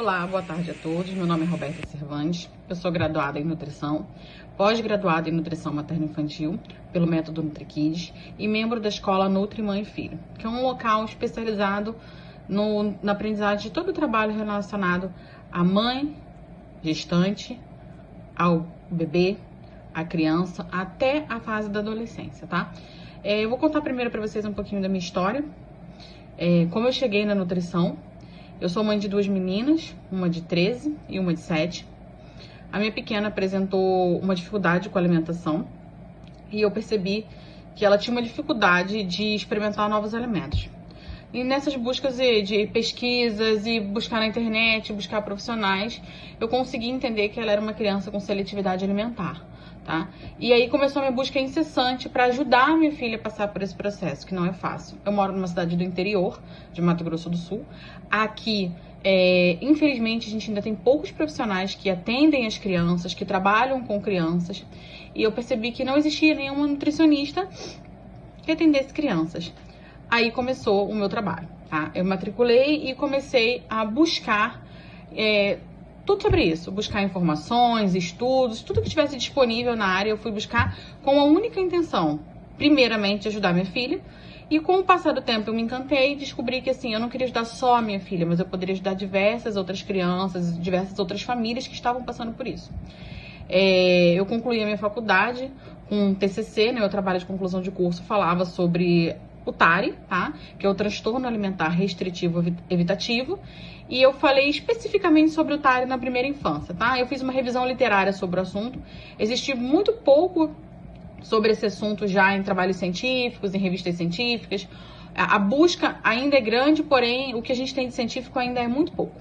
Olá, boa tarde a todos. Meu nome é Roberta Cervantes, eu sou graduada em nutrição, pós-graduada em nutrição materno-infantil pelo método NutriKids e membro da escola Nutri Mãe e Filho, que é um local especializado na aprendizagem de todo o trabalho relacionado à mãe, gestante, ao bebê, à criança, até a fase da adolescência, tá? Eu vou contar primeiro para vocês um pouquinho da minha história, como eu cheguei na nutrição. Eu sou mãe de duas meninas, uma de 13 e uma de 7. A minha pequena apresentou uma dificuldade com a alimentação e eu percebi que ela tinha uma dificuldade de experimentar novos alimentos. E nessas buscas de pesquisas e buscar na internet, buscar profissionais, eu consegui entender que ela era uma criança com seletividade alimentar, tá? E aí começou a minha busca incessante para ajudar a minha filha a passar por esse processo, que não é fácil. Eu moro numa cidade do interior, de Mato Grosso do Sul. Aqui, infelizmente, a gente ainda tem poucos profissionais que atendem as crianças, que trabalham com crianças. E eu percebi que não existia nenhuma nutricionista que atendesse crianças. Aí começou o meu trabalho, tá? Eu matriculei e comecei a buscar tudo sobre isso, buscar informações, estudos, tudo que estivesse disponível na área eu fui buscar com a única intenção, primeiramente, de ajudar minha filha. E com o passar do tempo eu me encantei e descobri que assim, eu não queria ajudar só a minha filha, mas eu poderia ajudar diversas outras crianças, diversas outras famílias que estavam passando por isso. Eu concluí a minha faculdade com um TCC, né, meu trabalho de conclusão de curso falava sobre o TARI, tá? Que é o transtorno alimentar restritivo evitativo, e eu falei especificamente sobre o TARI na primeira infância, tá? Eu fiz uma revisão literária sobre o assunto, existe muito pouco sobre esse assunto já em trabalhos científicos, em revistas científicas. A busca ainda é grande, porém o que a gente tem de científico ainda é muito pouco.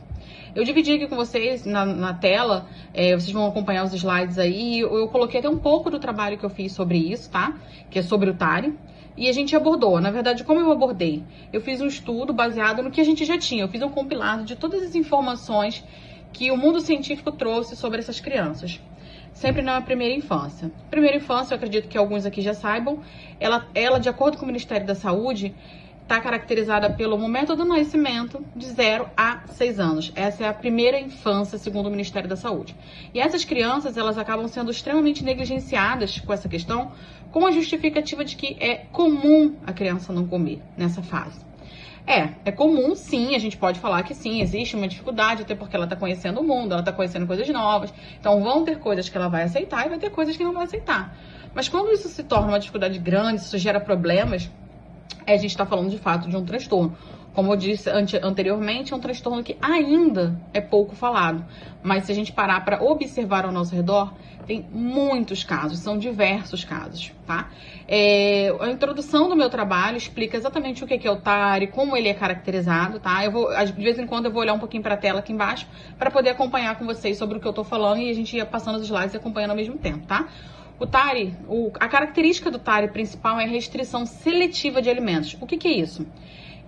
Eu dividi aqui com vocês na tela, vocês vão acompanhar os slides aí, eu coloquei até um pouco do trabalho que eu fiz sobre isso, tá? Que é sobre o TARI. E a gente abordou, na verdade, como eu abordei? Eu fiz um estudo baseado no que a gente já tinha, eu fiz um compilado de todas as informações que o mundo científico trouxe sobre essas crianças. Sempre na primeira infância. Primeira infância, eu acredito que alguns aqui já saibam, ela de acordo com o Ministério da Saúde, está caracterizada pelo momento do nascimento de 0 a 6 anos. Essa é a primeira infância, segundo o Ministério da Saúde. E essas crianças, elas acabam sendo extremamente negligenciadas com essa questão, com a justificativa de que é comum a criança não comer nessa fase. É comum, sim, a gente pode falar que sim, existe uma dificuldade, até porque ela está conhecendo o mundo, ela está conhecendo coisas novas, então vão ter coisas que ela vai aceitar e vai ter coisas que não vai aceitar. Mas quando isso se torna uma dificuldade grande, isso gera problemas, a gente está falando de fato de um transtorno. Como eu disse anteriormente, é um transtorno que ainda é pouco falado, mas se a gente parar para observar ao nosso redor, tem muitos casos, são diversos casos, tá? A introdução do meu trabalho explica exatamente o que é o TARI, como ele é caracterizado, tá? De vez em quando eu vou olhar um pouquinho para a tela aqui embaixo para poder acompanhar com vocês sobre o que eu tô falando e a gente ia passando os slides e acompanhando ao mesmo tempo, tá? O TARI, a característica do TARI principal é a restrição seletiva de alimentos. O que é isso?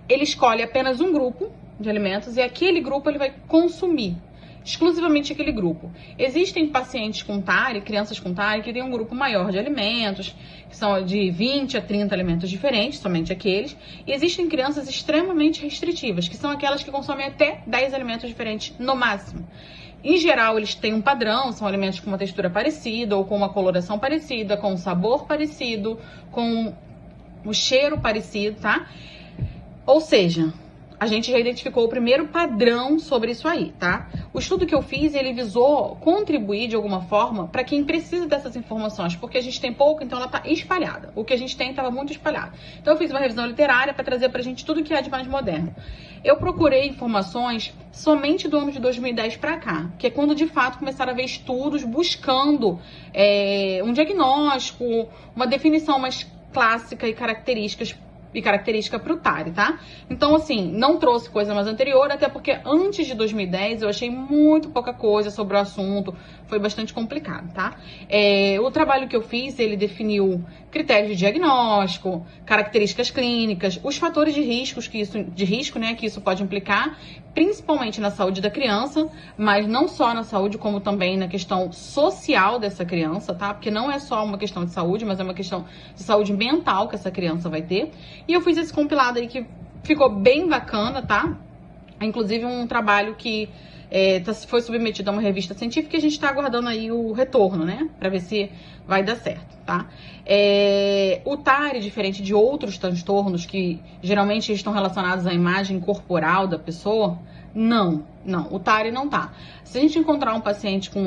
Ele escolhe apenas um grupo de alimentos e aquele grupo ele vai consumir, exclusivamente aquele grupo. Existem pacientes com TARI, crianças com TARI, que têm um grupo maior de alimentos, que são de 20 a 30 alimentos diferentes, somente aqueles. E existem crianças extremamente restritivas, que são aquelas que consomem até 10 alimentos diferentes no máximo. Em geral, eles têm um padrão, são alimentos com uma textura parecida, ou com uma coloração parecida, com um sabor parecido, com um cheiro parecido, tá? Ou seja, a gente já identificou o primeiro padrão sobre isso aí, tá? O estudo que eu fiz, ele visou contribuir de alguma forma para quem precisa dessas informações, porque a gente tem pouco, então ela tá espalhada. O que a gente tem estava muito espalhado. Então eu fiz uma revisão literária para trazer pra gente tudo que é de mais moderno. Eu procurei informações somente do ano de 2010 para cá, que é quando de fato começaram a ver estudos buscando um diagnóstico, uma definição mais clássica e característica para o TARI, tá? Então, assim, não trouxe coisa mais anterior, até porque antes de 2010 eu achei muito pouca coisa sobre o assunto, foi bastante complicado, tá? O trabalho que eu fiz, ele definiu critérios de diagnóstico, características clínicas, os fatores de risco, né, que isso pode implicar, principalmente na saúde da criança, mas não só na saúde, como também na questão social dessa criança, tá? Porque não é só uma questão de saúde, mas é uma questão de saúde mental que essa criança vai ter. E eu fiz esse compilado aí que ficou bem bacana, tá? Inclusive um trabalho que foi submetido a uma revista científica e a gente está aguardando aí o retorno, né? Para ver se vai dar certo, tá? O TARI, diferente de outros transtornos que geralmente estão relacionados à imagem corporal da pessoa, não, o TARI não tá. Se a gente encontrar um paciente com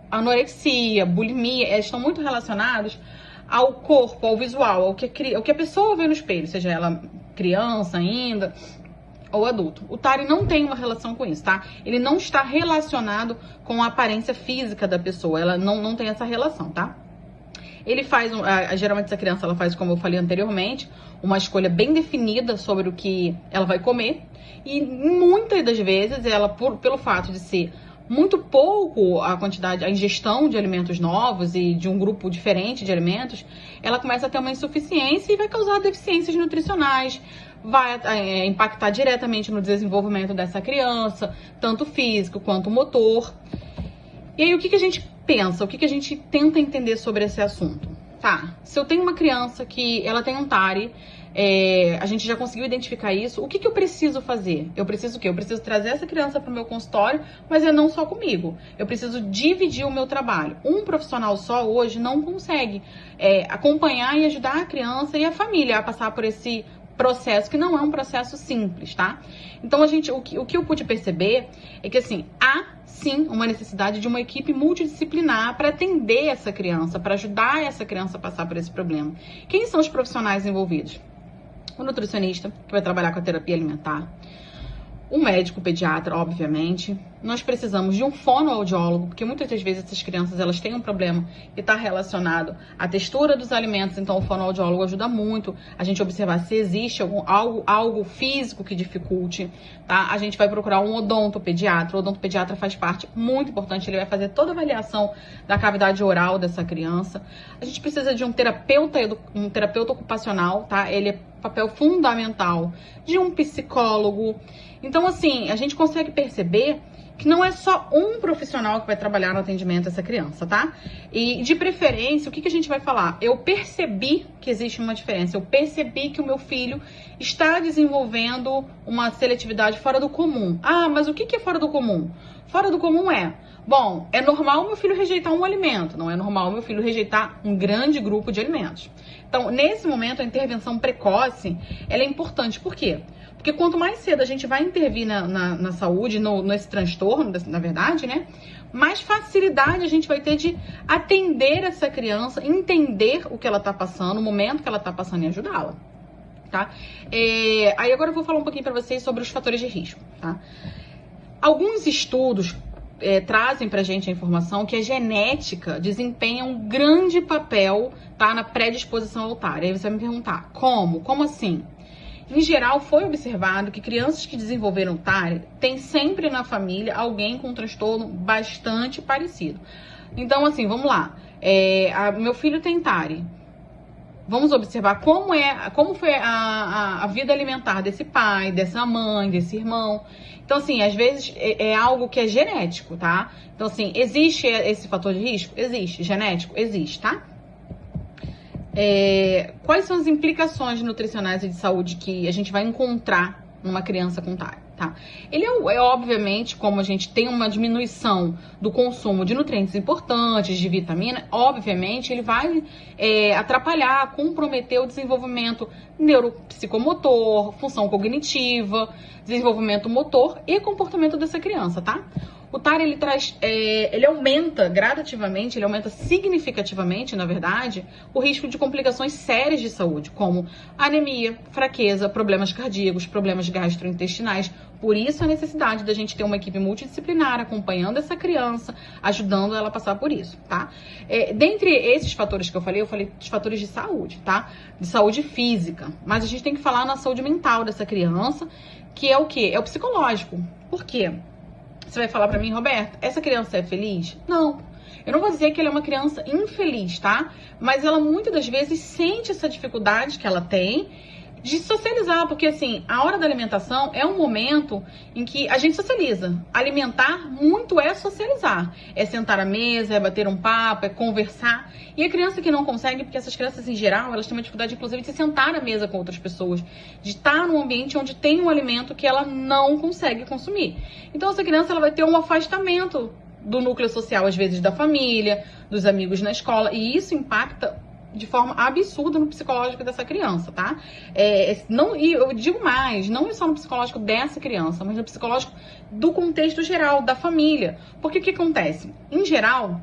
anorexia, bulimia, eles estão muito relacionados ao corpo, ao visual, ao que a pessoa vê no espelho, seja ela criança ainda ou adulto. O TARI não tem uma relação com isso, tá? Ele não está relacionado com a aparência física da pessoa, ela não tem essa relação, tá? Ele faz, geralmente essa criança, ela faz, como eu falei anteriormente, uma escolha bem definida sobre o que ela vai comer, e muitas das vezes ela, pelo fato de ser muito pouco a ingestão de alimentos novos e de um grupo diferente de alimentos, ela começa a ter uma insuficiência e vai causar deficiências nutricionais, vai impactar diretamente no desenvolvimento dessa criança, tanto físico quanto motor. E aí, o que a gente pensa, o que a gente tenta entender sobre esse assunto? Tá, se eu tenho uma criança que ela tem um TARI, a gente já conseguiu identificar isso, o que eu preciso fazer? Eu preciso o quê? Eu preciso trazer essa criança para o meu consultório, mas não só comigo. Eu preciso dividir o meu trabalho. Um profissional só hoje não consegue acompanhar e ajudar a criança e a família a passar por esse processo, que não é um processo simples, tá? Então, o que eu pude perceber é que, assim, há sim uma necessidade de uma equipe multidisciplinar para atender essa criança, para ajudar essa criança a passar por esse problema. Quem são os profissionais envolvidos? O nutricionista, que vai trabalhar com a terapia alimentar, o médico pediatra, obviamente. Nós precisamos de um fonoaudiólogo, porque muitas das vezes essas crianças elas têm um problema que está relacionado à textura dos alimentos, então o fonoaudiólogo ajuda muito a gente observar se existe algo físico que dificulte, tá? A gente vai procurar um odontopediatra. O odontopediatra faz parte muito importante, ele vai fazer toda a avaliação da cavidade oral dessa criança. A gente precisa de um terapeuta ocupacional, tá? Ele é papel fundamental, de um psicólogo. Então, assim, a gente consegue perceber que não é só um profissional que vai trabalhar no atendimento dessa criança, tá? E, de preferência, o que a gente vai falar? Eu percebi que existe uma diferença, eu percebi que o meu filho está desenvolvendo uma seletividade fora do comum. Ah, mas o que é fora do comum? Fora do comum bom, é normal meu filho rejeitar um alimento, não é normal meu filho rejeitar um grande grupo de alimentos. Então, nesse momento, a intervenção precoce, ela é importante. Por quê? Porque quanto mais cedo a gente vai intervir na saúde, nesse transtorno, na verdade, né? Mais facilidade a gente vai ter de atender essa criança, entender o que ela tá passando, o momento que ela tá passando e ajudá-la, tá? Aí agora eu vou falar um pouquinho para vocês sobre os fatores de risco, tá? Alguns estudos trazem pra gente a informação que a genética desempenha um grande papel, tá, na predisposição ao TARI. Aí você vai me perguntar, como? Como assim? Em geral, foi observado que crianças que desenvolveram TARI têm sempre na família alguém com um transtorno bastante parecido. Então, assim, vamos lá. Meu filho tem TARI. Vamos observar como foi a vida alimentar desse pai, dessa mãe, desse irmão. Então, assim, às vezes é algo que é genético, tá? Então, assim, existe esse fator de risco? Existe. Genético? Existe, tá? Quais são as implicações nutricionais e de saúde que a gente vai encontrar numa criança com TARI, tá? Ele obviamente, como a gente tem uma diminuição do consumo de nutrientes importantes, de vitamina, obviamente ele vai atrapalhar, comprometer o desenvolvimento neuropsicomotor, função cognitiva, desenvolvimento motor e comportamento dessa criança, tá? O TARI, ele aumenta gradativamente, ele aumenta significativamente, na verdade, o risco de complicações sérias de saúde, como anemia, fraqueza, problemas cardíacos, problemas gastrointestinais. Por isso a necessidade da gente ter uma equipe multidisciplinar acompanhando essa criança, ajudando ela a passar por isso, tá? Dentre esses fatores que eu falei dos fatores de saúde, tá? De saúde física. Mas a gente tem que falar na saúde mental dessa criança, que é o quê? É o psicológico. Por quê? Você vai falar pra mim, Roberto, essa criança é feliz? Não. Eu não vou dizer que ela é uma criança infeliz, tá? Mas ela muitas das vezes sente essa dificuldade que ela tem de socializar, porque assim, a hora da alimentação é um momento em que a gente socializa. Alimentar muito é socializar, é sentar à mesa, é bater um papo, é conversar. E a criança que não consegue, porque essas crianças em geral, elas têm uma dificuldade inclusive de se sentar à mesa com outras pessoas, de estar num ambiente onde tem um alimento que ela não consegue consumir. Então essa criança ela vai ter um afastamento do núcleo social, às vezes da família, dos amigos na escola, e isso impacta de forma absurda no psicológico dessa criança, tá? Não, e eu digo mais, não é só no psicológico dessa criança, mas no psicológico do contexto geral, da família. Porque o que acontece? Em geral,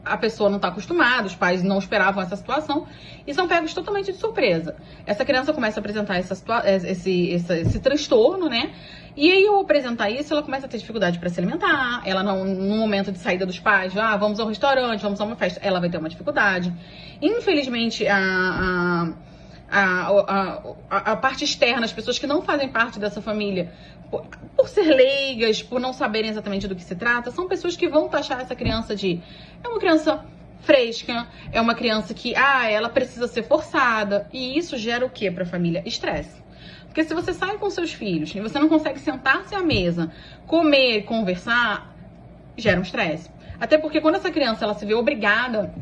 a pessoa não está acostumada, os pais não esperavam essa situação e são pegos totalmente de surpresa. Essa criança começa a apresentar esse transtorno, né? E aí, ao apresentar isso, ela começa a ter dificuldade para se alimentar. Ela, no momento de saída dos pais, vamos ao restaurante, vamos a uma festa, ela vai ter uma dificuldade. Infelizmente, a parte externa, as pessoas que não fazem parte dessa família, por ser leigas, por não saberem exatamente do que se trata, são pessoas que vão taxar essa criança de... É uma criança fresca, é uma criança que, ela precisa ser forçada. E isso gera o quê para a família? Estresse. Porque se você sai com seus filhos e você não consegue sentar-se à mesa, comer, conversar, gera um estresse. Até porque quando essa criança ela se vê obrigada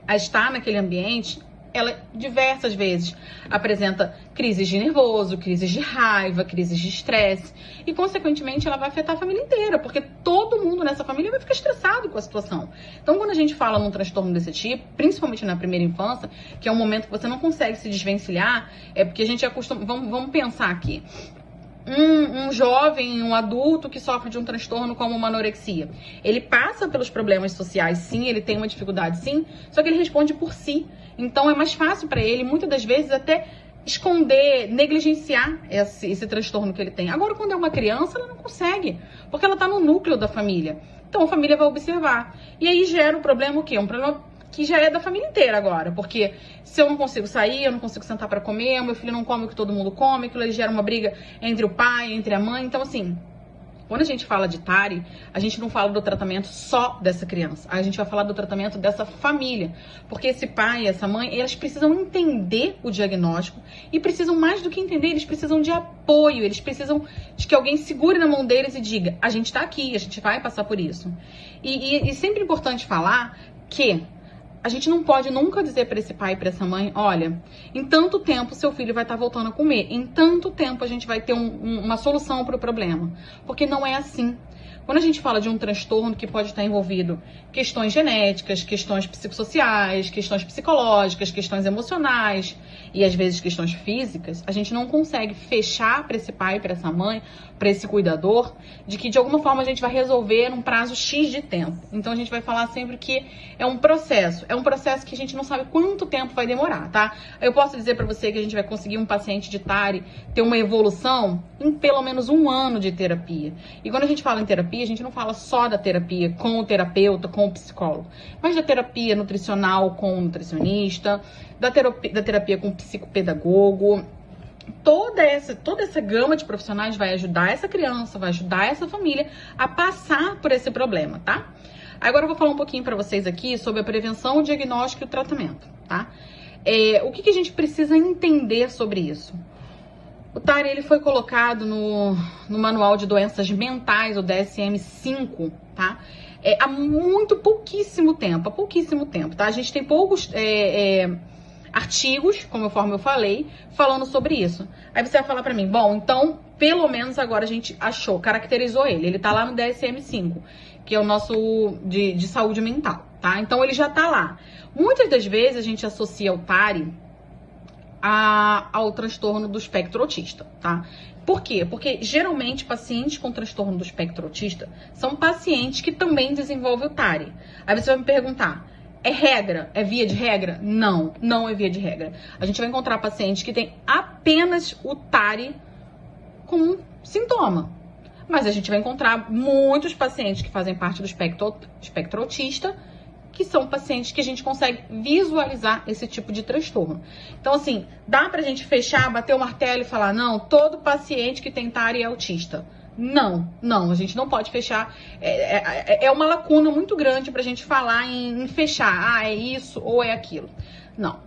a estar naquele ambiente, ela diversas vezes apresenta crises de nervoso, crises de raiva, crises de estresse e, consequentemente, ela vai afetar a família inteira, porque todo mundo nessa família vai ficar estressado com a situação. Então, quando a gente fala num transtorno desse tipo, principalmente na primeira infância, que é um momento que você não consegue se desvencilhar, é porque a gente acostuma... Vamos pensar aqui. Um jovem, um adulto que sofre de um transtorno como uma anorexia. Ele passa pelos problemas sociais, sim, ele tem uma dificuldade, sim, só que ele responde por si. Então é mais fácil para ele, muitas das vezes, até esconder, negligenciar esse transtorno que ele tem. Agora, quando é uma criança, ela não consegue, porque ela está no núcleo da família. Então a família vai observar. E aí gera um problema o quê? Um problema que já é da família inteira agora, porque se eu não consigo sair, eu não consigo sentar para comer, o meu filho não come o que todo mundo come, aquilo aí gera uma briga entre o pai, entre a mãe. Então, assim, quando a gente fala de TARI, a gente não fala do tratamento só dessa criança, a gente vai falar do tratamento dessa família, porque esse pai e essa mãe, elas precisam entender o diagnóstico e precisam mais do que entender, eles precisam de apoio, eles precisam de que alguém segure na mão deles e diga, a gente tá aqui, a gente vai passar por isso. E sempre é importante falar que a gente não pode nunca dizer para esse pai e para essa mãe, olha, em tanto tempo seu filho vai estar voltando a comer, em tanto tempo a gente vai ter uma solução para o problema. Porque não é assim. Quando a gente fala de um transtorno que pode estar envolvido questões genéticas, questões psicossociais, questões psicológicas, questões emocionais e às vezes questões físicas, a gente não consegue fechar para esse pai, para essa mãe, para esse cuidador, de que de alguma forma a gente vai resolver num prazo X de tempo. Então a gente vai falar sempre que é um processo que a gente não sabe quanto tempo vai demorar, tá? Eu posso dizer para você que a gente vai conseguir um paciente de TARI ter uma evolução em pelo menos 1 ano de terapia. E quando a gente fala em terapia, a gente não fala só da terapia com o terapeuta, com o psicólogo, mas da terapia nutricional com o nutricionista, da terapia com o psicopedagogo. Toda essa gama de profissionais vai ajudar essa criança, vai ajudar essa família a passar por esse problema, tá? Agora eu vou falar um pouquinho para vocês aqui sobre a prevenção, o diagnóstico e o tratamento, tá? O que a gente precisa entender sobre isso? O TARI ele foi colocado no Manual de Doenças Mentais, o DSM-5, tá? Há pouquíssimo tempo, tá? A gente tem poucos artigos, conforme eu falei, falando sobre isso. Aí você vai falar pra mim, bom, então, pelo menos agora a gente achou, caracterizou ele tá lá no DSM-5, que é o nosso de saúde mental, tá? Então ele já tá lá. Muitas das vezes a gente associa o TARI ao transtorno do espectro autista, tá? Por quê? Porque geralmente pacientes com transtorno do espectro autista são pacientes que também desenvolvem o TARI. Aí você vai me perguntar, é regra? É via de regra? Não, não é via de regra. A gente vai encontrar pacientes que têm apenas o TARI com sintoma. Mas a gente vai encontrar muitos pacientes que fazem parte do espectro autista, que são pacientes que a gente consegue visualizar esse tipo de transtorno. Então, assim, dá pra gente fechar, bater o martelo e falar, não, todo paciente que tem TARI é autista. Não, a gente não pode fechar. É uma lacuna muito grande pra gente falar em fechar, é isso ou é aquilo. Não.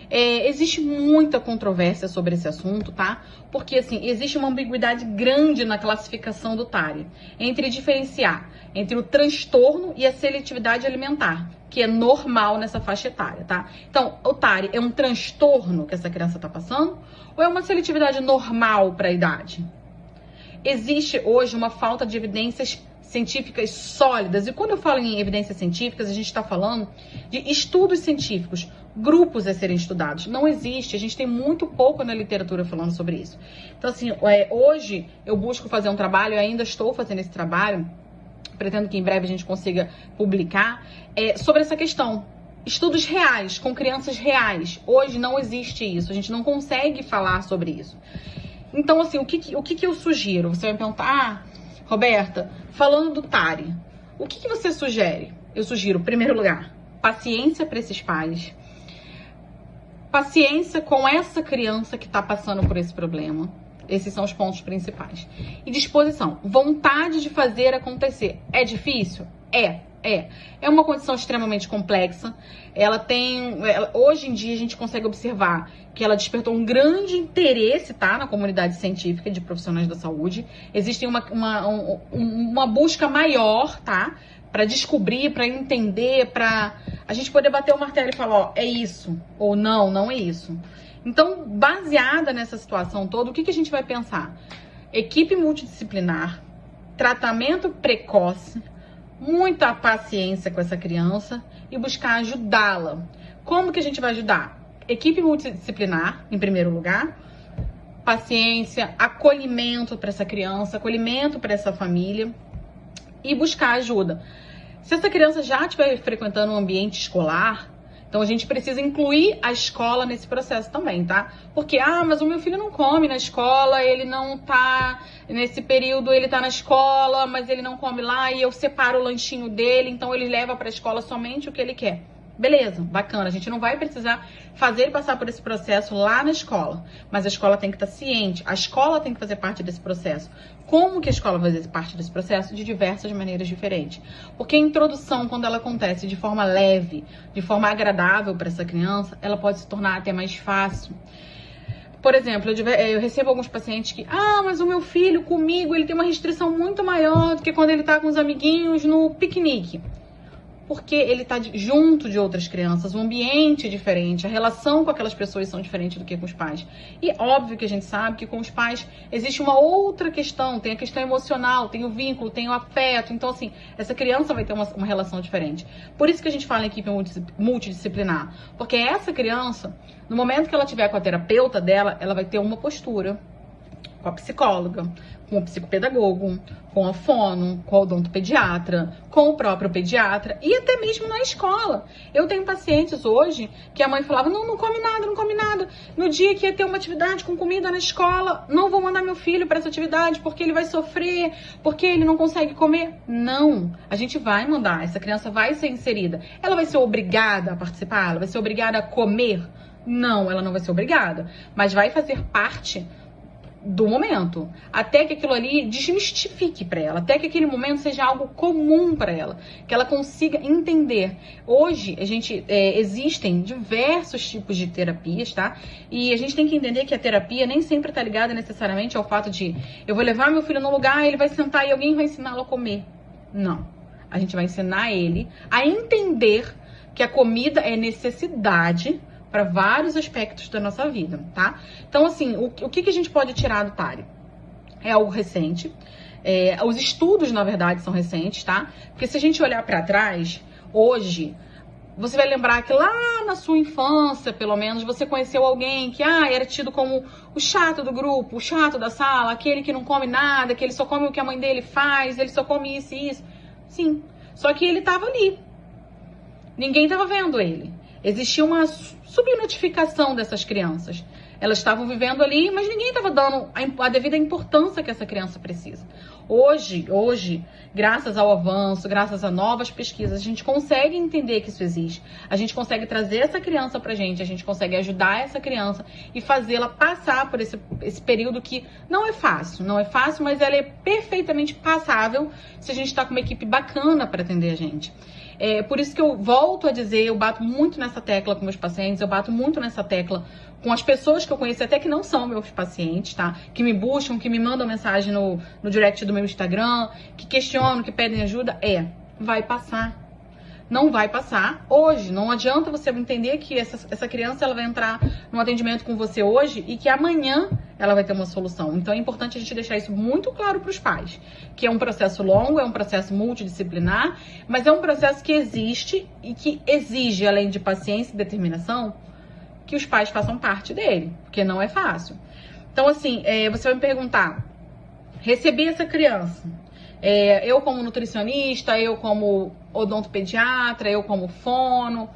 Existe muita controvérsia sobre esse assunto, tá? Porque, assim, existe uma ambiguidade grande na classificação do TARI, entre diferenciar entre o transtorno e a seletividade alimentar, que é normal nessa faixa etária, tá? Então, o TARI é um transtorno que essa criança tá passando ou é uma seletividade normal para a idade? Existe hoje uma falta de evidências científicas sólidas. E quando eu falo em evidências científicas, a gente está falando de estudos científicos, grupos a serem estudados. Não existe, a gente tem muito pouco na literatura falando sobre isso. Então, assim, hoje eu busco fazer um trabalho, eu ainda estou fazendo esse trabalho, pretendo que em breve a gente consiga publicar, sobre essa questão. Estudos reais, com crianças reais. Hoje não existe isso, a gente não consegue falar sobre isso. Então, assim, o que eu sugiro? Você vai me perguntar, Roberta, falando do TARI, o que você sugere? Eu sugiro, em primeiro lugar, paciência para esses pais, paciência com essa criança que está passando por esse problema. Esses são os pontos principais. E disposição, vontade de fazer acontecer. É difícil? É uma condição extremamente complexa. Hoje em dia a gente consegue observar que ela despertou um grande interesse, tá, na comunidade científica de profissionais da saúde. Existe uma busca maior, tá, para descobrir, para entender, para a gente poder bater o martelo e falar, ó, é isso, ou não é isso. Então, baseada nessa situação toda, o que a gente vai pensar? Equipe multidisciplinar, tratamento precoce, muita paciência com essa criança e buscar ajudá-la. Como que a gente vai ajudar? Equipe multidisciplinar, em primeiro lugar, paciência, acolhimento para essa criança, acolhimento para essa família e buscar ajuda. Se essa criança já estiver frequentando um ambiente escolar, então a gente precisa incluir a escola nesse processo também, tá? Porque, mas o meu filho não come na escola, ele não tá, nesse período ele tá na escola, mas ele não come lá e eu separo o lanchinho dele, então ele leva pra escola somente o que ele quer. Beleza, bacana, a gente não vai precisar fazer ele passar por esse processo lá na escola, mas a escola tem que estar ciente, a escola tem que fazer parte desse processo. Como que a escola vai fazer parte desse processo? De diversas maneiras diferentes. Porque a introdução, quando ela acontece de forma leve, de forma agradável para essa criança, ela pode se tornar até mais fácil. Por exemplo, eu recebo alguns pacientes que, mas o meu filho comigo, ele tem uma restrição muito maior do que quando ele tá com os amiguinhos no piquenique. Porque ele está junto de outras crianças, o ambiente é diferente, a relação com aquelas pessoas são diferentes do que com os pais. E óbvio que a gente sabe que com os pais existe uma outra questão, tem a questão emocional, tem o vínculo, tem o afeto. Então, assim, essa criança vai ter uma relação diferente. Por isso que a gente fala em equipe multidisciplinar. Porque essa criança, no momento que ela tiver com a terapeuta dela, ela vai ter uma postura com a psicóloga, com o psicopedagogo, com a fono, com o odontopediatra, com o próprio pediatra e até mesmo na escola. Eu tenho pacientes hoje que a mãe falava, não come nada. No dia que ia ter uma atividade com comida na escola, não vou mandar meu filho para essa atividade porque ele vai sofrer, porque ele não consegue comer. Não, a gente vai mandar, essa criança vai ser inserida. Ela vai ser obrigada a participar? Ela vai ser obrigada a comer? Não, ela não vai ser obrigada, mas vai fazer parte do momento, até que aquilo ali desmistifique para ela, até que aquele momento seja algo comum para ela, que ela consiga entender. Hoje, existem diversos tipos de terapias, tá? E a gente tem que entender que a terapia nem sempre tá ligada necessariamente ao fato de eu vou levar meu filho num lugar, ele vai sentar e alguém vai ensiná-lo a comer. Não. A gente vai ensinar ele a entender que a comida é necessidade para vários aspectos da nossa vida, tá? Então, assim, o que a gente pode tirar do TARI? É algo recente. Os estudos, na verdade, são recentes, tá? Porque se a gente olhar para trás, hoje, você vai lembrar que lá na sua infância, pelo menos, você conheceu alguém que era tido como o chato do grupo, o chato da sala, aquele que não come nada, que ele só come o que a mãe dele faz, ele só come isso e isso. Sim, só que ele estava ali. Ninguém estava vendo ele. Existia uma subnotificação dessas crianças. Elas estavam vivendo ali, mas ninguém estava dando a devida importância que essa criança precisa. Hoje, graças ao avanço, graças a novas pesquisas, a gente consegue entender que isso existe. A gente consegue trazer essa criança pra gente, a gente consegue ajudar essa criança e fazê-la passar por esse período que não é fácil, mas ela é perfeitamente passável se a gente tá com uma equipe bacana para atender a gente. Por isso que eu volto a dizer, eu bato muito nessa tecla com meus pacientes, eu bato muito nessa tecla com as pessoas que eu conheço, até que não são meus pacientes, tá? Que me buscam, que me mandam mensagem no direct do meu Instagram, que questionam, que pedem ajuda. Vai passar. Não vai passar hoje. Não adianta você entender que essa criança ela vai entrar no atendimento com você hoje e que amanhã ela vai ter uma solução. Então é importante a gente deixar isso muito claro para os pais, que é um processo longo, é um processo multidisciplinar, mas é um processo que existe e que exige, além de paciência e determinação, que os pais façam parte dele, porque não é fácil. Então, assim, você vai me perguntar, recebi essa criança, eu como nutricionista, eu como odontopediatra, eu como fono,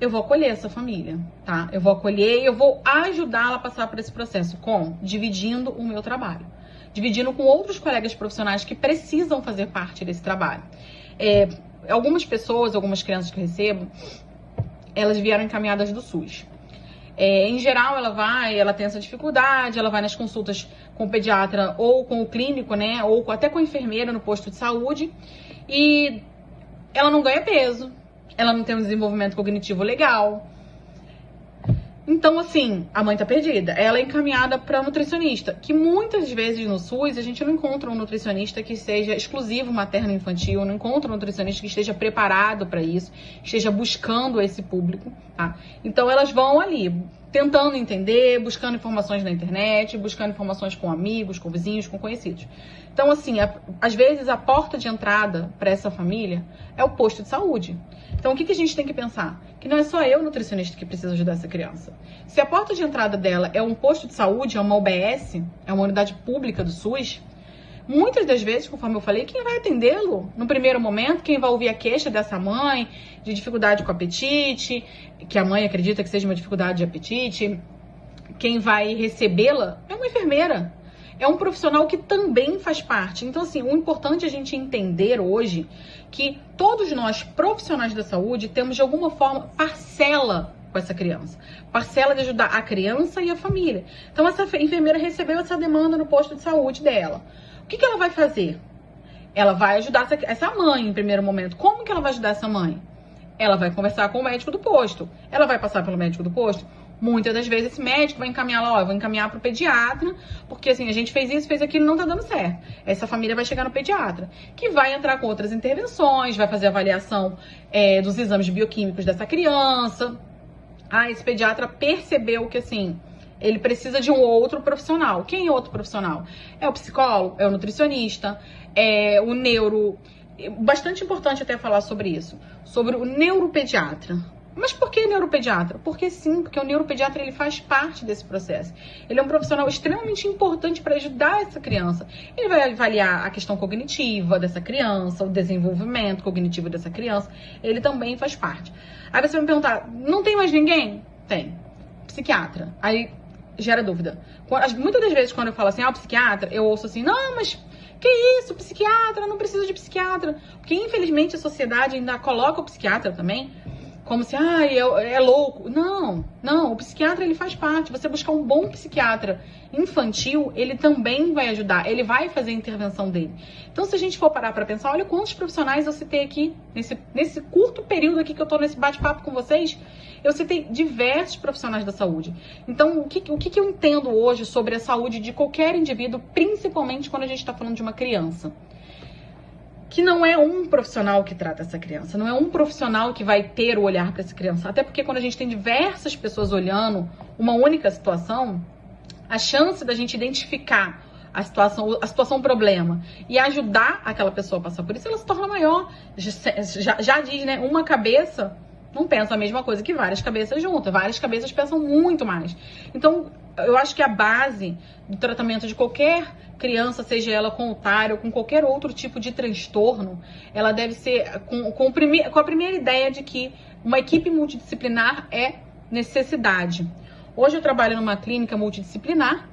eu vou acolher essa família, tá? Eu vou acolher e eu vou ajudá-la a passar por esse processo. Como? Dividindo o meu trabalho. Dividindo com outros colegas profissionais que precisam fazer parte desse trabalho. Algumas pessoas, algumas crianças que eu recebo, elas vieram encaminhadas do SUS. Em geral, ela tem essa dificuldade, ela vai nas consultas com o pediatra ou com o clínico, né? Ou até com a enfermeira no posto de saúde. E ela não ganha peso, ela não tem um desenvolvimento cognitivo legal. Então, assim, a mãe tá perdida. Ela é encaminhada para nutricionista, que muitas vezes no SUS a gente não encontra um nutricionista que seja exclusivo materno-infantil, não encontra um nutricionista que esteja preparado para isso, que esteja buscando esse público, tá? Então, elas vão ali, tentando entender, buscando informações na internet, buscando informações com amigos, com vizinhos, com conhecidos. Então, assim, às vezes a porta de entrada para essa família é o posto de saúde. Então, o que a gente tem que pensar? Que não é só eu, nutricionista, que precisa ajudar essa criança. Se a porta de entrada dela é um posto de saúde, é uma UBS, é uma unidade pública do SUS, muitas das vezes, conforme eu falei, quem vai atendê-lo no primeiro momento, quem vai ouvir a queixa dessa mãe de dificuldade com apetite, que a mãe acredita que seja uma dificuldade de apetite, quem vai recebê-la é uma enfermeira. É um profissional que também faz parte. Então, assim, o importante é a gente entender hoje que todos nós, profissionais da saúde, temos de alguma forma parcela com essa criança. Parcela de ajudar a criança e a família. Então, essa enfermeira recebeu essa demanda no posto de saúde dela. O que ela vai fazer? Ela vai ajudar essa mãe em primeiro momento. Como que ela vai ajudar essa mãe? Ela vai conversar com o médico do posto. Ela vai passar pelo médico do posto? Muitas das vezes esse médico vai encaminhar lá, eu vou encaminhar para o pediatra, porque assim, a gente fez isso, fez aquilo, não tá dando certo. Essa família vai chegar no pediatra, que vai entrar com outras intervenções, vai fazer avaliação dos exames bioquímicos dessa criança. Esse pediatra percebeu que assim, ele precisa de um outro profissional. Quem é outro profissional? É o psicólogo, é o nutricionista, é o neuro... Bastante importante até falar sobre isso, sobre o neuropediatra. Mas por que neuropediatra? Porque sim, porque o neuropediatra ele faz parte desse processo. Ele é um profissional extremamente importante para ajudar essa criança. Ele vai avaliar a questão cognitiva dessa criança, o desenvolvimento cognitivo dessa criança. Ele também faz parte. Aí você vai me perguntar, não tem mais ninguém? Tem. Psiquiatra. Aí gera dúvida. Muitas das vezes quando eu falo assim, psiquiatra, eu ouço assim, não, mas... Que isso, psiquiatra? Não precisa de psiquiatra. Porque infelizmente a sociedade ainda coloca o psiquiatra também como se, é louco. Não, o psiquiatra ele faz parte. Você buscar um bom psiquiatra infantil, ele também vai ajudar, ele vai fazer a intervenção dele. Então, se a gente for parar para pensar, olha quantos profissionais eu citei aqui, nesse curto período aqui que eu tô nesse bate-papo com vocês, eu citei diversos profissionais da saúde. Então, o que eu entendo hoje sobre a saúde de qualquer indivíduo, principalmente quando a gente está falando de uma criança? Que não é um profissional que trata essa criança, não é um profissional que vai ter o olhar para essa criança. Até porque quando a gente tem diversas pessoas olhando uma única situação, a chance da gente identificar a situação problema e ajudar aquela pessoa a passar por isso, ela se torna maior. Já diz, né? Uma cabeça não pensa a mesma coisa que várias cabeças juntas. Várias cabeças pensam muito mais. Então, eu acho que a base do tratamento de qualquer criança, seja ela com otário ou com qualquer outro tipo de transtorno, ela deve ser com a primeira ideia de que uma equipe multidisciplinar é necessidade. Hoje eu trabalho numa clínica multidisciplinar,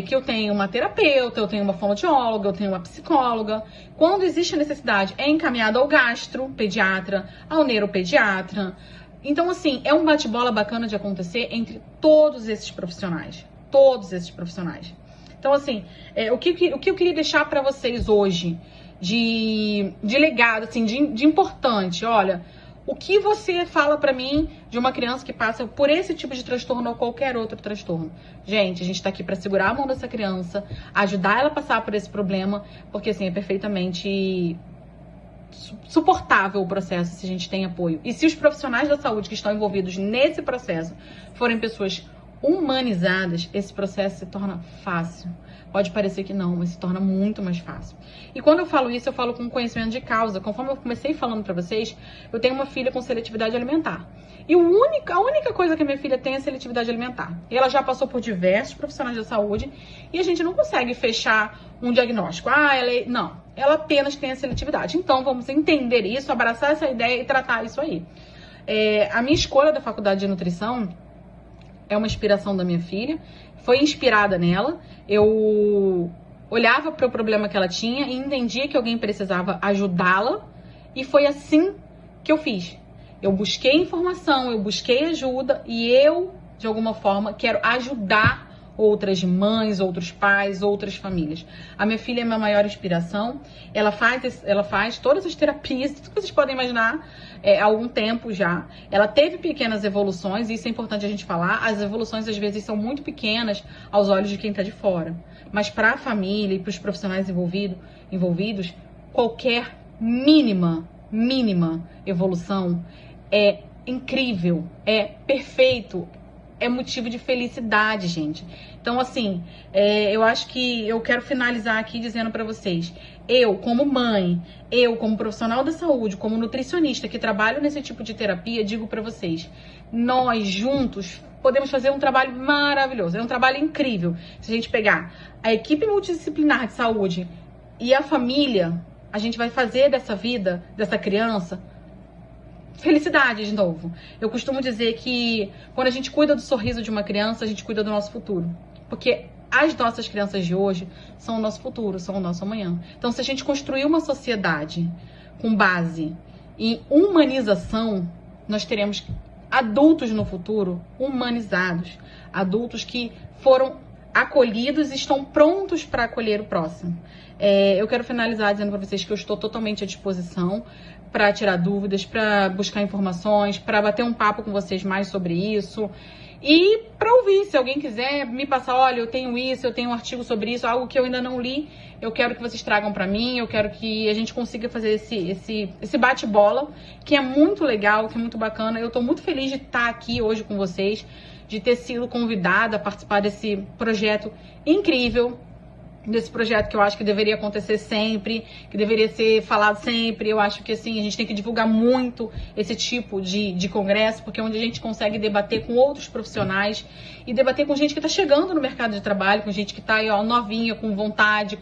que eu tenho uma terapeuta, eu tenho uma fonoaudióloga, eu tenho uma psicóloga. Quando existe a necessidade, é encaminhado ao gastropediatra, ao neuropediatra. Então, assim, é um bate-bola bacana de acontecer entre todos esses profissionais. Todos esses profissionais. Então, assim, o que eu queria deixar para vocês hoje de legado, assim, de importante, olha... O que você fala pra mim de uma criança que passa por esse tipo de transtorno ou qualquer outro transtorno? Gente, a gente tá aqui pra segurar a mão dessa criança, ajudar ela a passar por esse problema, porque assim, é perfeitamente suportável o processo se a gente tem apoio. E se os profissionais da saúde que estão envolvidos nesse processo forem pessoas humanizadas, esse processo se torna fácil. Pode parecer que não, mas se torna muito mais fácil. E quando eu falo isso, eu falo com conhecimento de causa. Conforme eu comecei falando pra vocês, eu tenho uma filha com seletividade alimentar. E a única coisa que a minha filha tem é seletividade alimentar. E ela já passou por diversos profissionais da saúde e a gente não consegue fechar um diagnóstico. Não, ela apenas tem a seletividade. Então, vamos entender isso, abraçar essa ideia e tratar isso aí. A minha escolha da faculdade de nutrição é uma inspiração da minha filha, foi inspirada nela. Eu olhava para o problema que ela tinha e entendia que alguém precisava ajudá-la, e foi assim que eu fiz. Eu busquei informação, eu busquei ajuda e eu, de alguma forma, quero ajudar outras mães, outros pais, outras famílias. A minha filha é a minha maior inspiração. Ela faz todas as terapias, tudo que vocês podem imaginar, há algum tempo já. Ela teve pequenas evoluções, e isso é importante a gente falar. As evoluções, às vezes, são muito pequenas aos olhos de quem está de fora. Mas para a família e para os profissionais envolvidos, qualquer mínima evolução é incrível, é perfeito, é motivo de felicidade, gente. Então, assim, eu acho que eu quero finalizar aqui dizendo pra vocês, eu, como mãe, eu, como profissional da saúde, como nutricionista que trabalho nesse tipo de terapia, digo pra vocês, nós juntos podemos fazer um trabalho maravilhoso, é um trabalho incrível. Se a gente pegar a equipe multidisciplinar de saúde e a família, a gente vai fazer dessa vida, dessa criança, felicidade de novo. Eu costumo dizer que quando a gente cuida do sorriso de uma criança, a gente cuida do nosso futuro. Porque as nossas crianças de hoje são o nosso futuro, são o nosso amanhã. Então, se a gente construir uma sociedade com base em humanização, nós teremos adultos no futuro humanizados. Adultos que foram acolhidos e estão prontos para acolher o próximo. Eu quero finalizar dizendo para vocês que eu estou totalmente à disposição para tirar dúvidas, para buscar informações, para bater um papo com vocês mais sobre isso. E para ouvir, se alguém quiser me passar, olha, eu tenho isso, eu tenho um artigo sobre isso, algo que eu ainda não li, eu quero que vocês tragam para mim, eu quero que a gente consiga fazer esse bate-bola, que é muito legal, que é muito bacana. Eu estou muito feliz de estar aqui hoje com vocês, de ter sido convidada a participar desse projeto incrível, desse projeto que eu acho que deveria acontecer sempre, que deveria ser falado sempre. Eu acho que assim, a gente tem que divulgar muito esse tipo de congresso, porque é onde a gente consegue debater com outros profissionais e debater com gente que está chegando no mercado de trabalho, com gente que está aí, ó, novinha, com vontade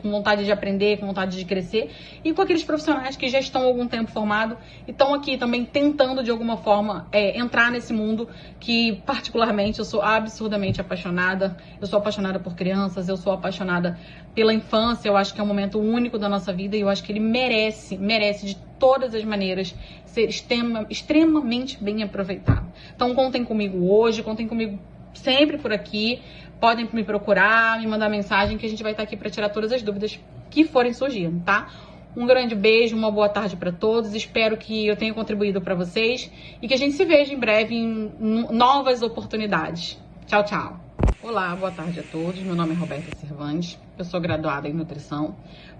de aprender, com vontade de crescer, e com aqueles profissionais que já estão há algum tempo formados e estão aqui também tentando de alguma forma entrar nesse mundo que particularmente eu sou absurdamente apaixonada. Eu sou apaixonada por crianças, eu sou apaixonada pela infância. Eu acho que é um momento único da nossa vida e eu acho que ele merece de todas as maneiras ser extremamente bem aproveitado. Então contem comigo hoje, contem comigo sempre por aqui. Podem me procurar, me mandar mensagem, que a gente vai estar aqui para tirar todas as dúvidas que forem surgindo, tá? Um grande beijo, uma boa tarde para todos. Espero que eu tenha contribuído para vocês e que a gente se veja em breve em novas oportunidades. Tchau, tchau. Olá, boa tarde a todos. Meu nome é Roberta Cervantes. Eu sou graduada em nutrição,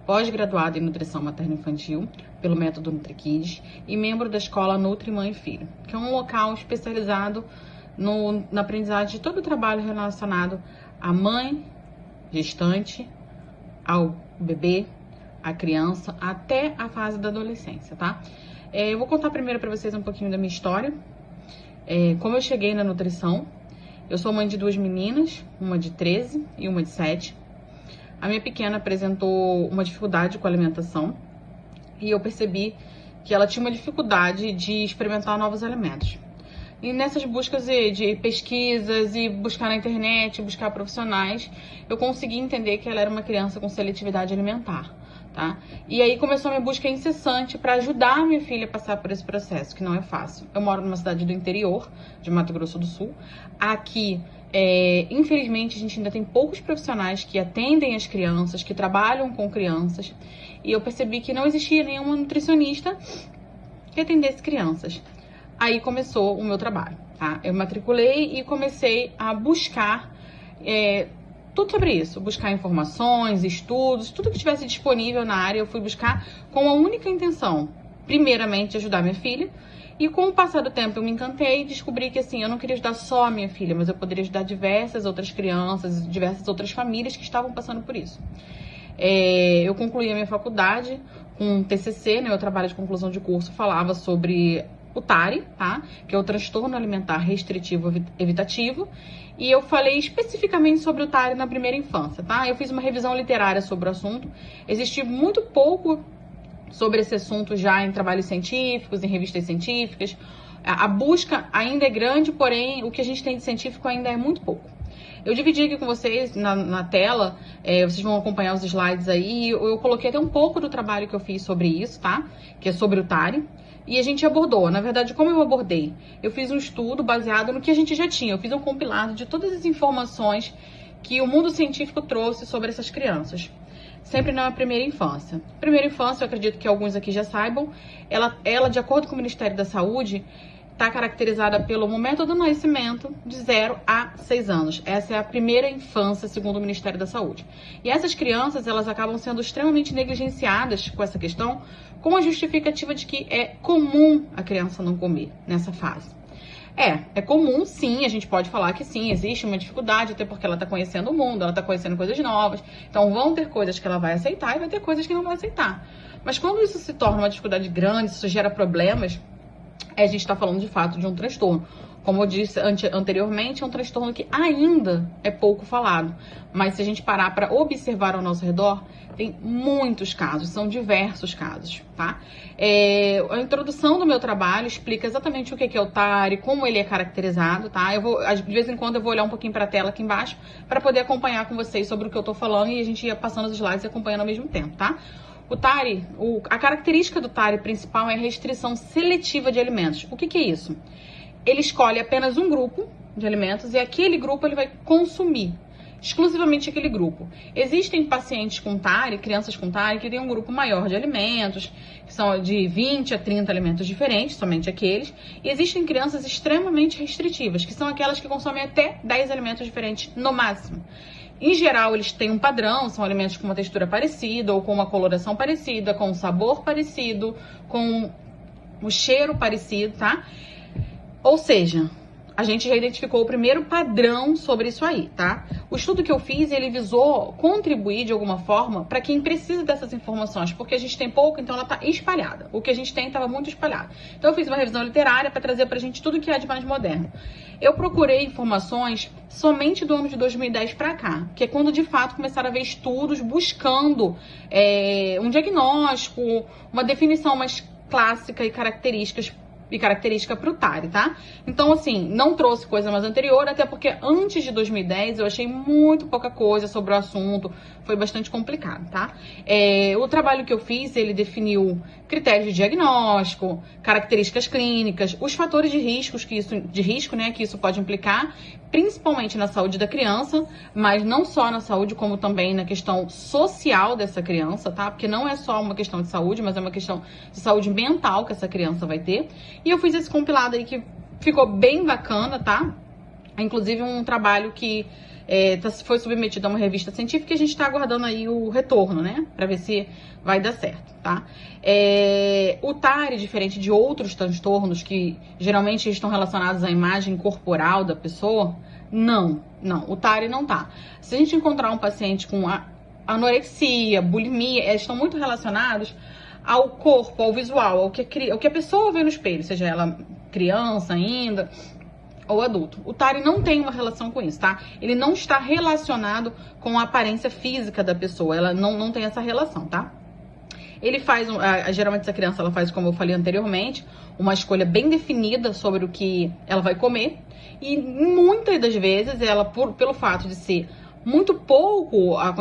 pós-graduada em nutrição materno-infantil pelo método NutriKids e membro da escola Nutri Mãe e Filho, que é um local especializado na aprendizagem de todo o trabalho relacionado à mãe, gestante, ao bebê, à criança, até a fase da adolescência, tá? Eu vou contar primeiro para vocês um pouquinho da minha história, como eu cheguei na nutrição. Eu sou mãe de 2 meninas, uma de 13 e uma de 7. A minha pequena apresentou uma dificuldade com a alimentação e eu percebi que ela tinha uma dificuldade de experimentar novos alimentos. E nessas buscas de pesquisas e buscar na internet, buscar profissionais, eu consegui entender que ela era uma criança com seletividade alimentar, tá? E aí começou a minha busca incessante para ajudar a minha filha a passar por esse processo, que não é fácil. Eu moro numa cidade do interior, de Mato Grosso do Sul. Aqui, infelizmente, a gente ainda tem poucos profissionais que atendem as crianças, que trabalham com crianças. E eu percebi que não existia nenhuma nutricionista que atendesse crianças. Aí começou o meu trabalho, tá? Eu matriculei e comecei a buscar tudo sobre isso. Buscar informações, estudos, tudo que estivesse disponível na área eu fui buscar com a única intenção, primeiramente, de ajudar minha filha. E com o passar do tempo eu me encantei e descobri que assim, eu não queria ajudar só a minha filha, mas eu poderia ajudar diversas outras crianças, diversas outras famílias que estavam passando por isso. Eu concluí a minha faculdade com um TCC, né, meu trabalho de conclusão de curso falava sobre o TARI, tá? Que é o transtorno alimentar restritivo evitativo. E eu falei especificamente sobre o TARI na primeira infância, tá? Eu fiz uma revisão literária sobre o assunto. Existe muito pouco sobre esse assunto já em trabalhos científicos, em revistas científicas. A busca ainda é grande, porém o que a gente tem de científico ainda é muito pouco. Eu dividi aqui com vocês na tela, vocês vão acompanhar os slides aí, eu coloquei até um pouco do trabalho que eu fiz sobre isso, tá? Que é sobre o TARI. E a gente abordou, na verdade, como eu abordei? Eu fiz um estudo baseado no que a gente já tinha, eu fiz um compilado de todas as informações que o mundo científico trouxe sobre essas crianças. Sempre na primeira infância. Primeira infância, eu acredito que alguns aqui já saibam, ela de acordo com o Ministério da Saúde, está caracterizada pelo momento do nascimento de 0 a 6 anos. Essa é a primeira infância, segundo o Ministério da Saúde. E essas crianças, elas acabam sendo extremamente negligenciadas com essa questão, com a justificativa de que é comum a criança não comer nessa fase. É comum, sim, a gente pode falar que sim, existe uma dificuldade, até porque ela está conhecendo o mundo, ela está conhecendo coisas novas. Então vão ter coisas que ela vai aceitar e vai ter coisas que não vai aceitar. Mas quando isso se torna uma dificuldade grande, isso gera problemas, a gente está falando de fato de um transtorno. Como eu disse anteriormente, é um transtorno que ainda é pouco falado. Mas se a gente parar para observar ao nosso redor, tem muitos casos, são diversos casos, tá? A introdução do meu trabalho explica exatamente o que é o TARI, como ele é caracterizado, tá? De vez em quando eu vou olhar um pouquinho para a tela aqui embaixo para poder acompanhar com vocês sobre o que eu tô falando e a gente ia passando os slides e acompanhando ao mesmo tempo, tá? O TARI, a característica do TARI principal é a restrição seletiva de alimentos. O que é isso? Ele escolhe apenas um grupo de alimentos e aquele grupo ele vai consumir, exclusivamente aquele grupo. Existem pacientes com TARI, crianças com TARI, que têm um grupo maior de alimentos, que são de 20 a 30 alimentos diferentes, somente aqueles. E existem crianças extremamente restritivas, que são aquelas que consomem até 10 alimentos diferentes no máximo. Em geral, eles têm um padrão, são alimentos com uma textura parecida, ou com uma coloração parecida, com um sabor parecido, com um cheiro parecido, tá? Ou seja, a gente já identificou o primeiro padrão sobre isso aí, tá? O estudo que eu fiz, ele visou contribuir de alguma forma para quem precisa dessas informações, porque a gente tem pouco, então ela tá espalhada. O que a gente tem estava muito espalhado. Então eu fiz uma revisão literária para trazer pra gente tudo que é de mais moderno. Eu procurei informações somente do ano de 2010 para cá, que é quando de fato começaram a ver estudos buscando um diagnóstico, uma definição mais clássica e característica para o TARI, tá? Então, assim, não trouxe coisa mais anterior, até porque antes de 2010 eu achei muito pouca coisa sobre o assunto, foi bastante complicado, tá? O trabalho que eu fiz, ele definiu critérios de diagnóstico, características clínicas, os fatores de risco, né, que isso pode implicar, principalmente na saúde da criança, mas não só na saúde, como também na questão social dessa criança, tá? Porque não é só uma questão de saúde, mas é uma questão de saúde mental que essa criança vai ter. E eu fiz esse compilado aí que ficou bem bacana, tá? Inclusive um trabalho que foi submetido a uma revista científica e a gente tá aguardando aí o retorno, né? Pra ver se vai dar certo, tá? O TARI, diferente de outros transtornos que geralmente estão relacionados à imagem corporal da pessoa, não, o TARI não tá. Se a gente encontrar um paciente com anorexia, bulimia, eles estão muito relacionados ao corpo, ao visual, ao que a pessoa vê no espelho, seja ela criança ainda ou adulto. O TARI não tem uma relação com isso, tá? Ele não está relacionado com a aparência física da pessoa, ela não tem essa relação, tá? Ele faz, geralmente essa criança ela faz, como eu falei anteriormente, uma escolha bem definida sobre o que ela vai comer. E muitas das vezes ela, pelo fato de ser muito pouco a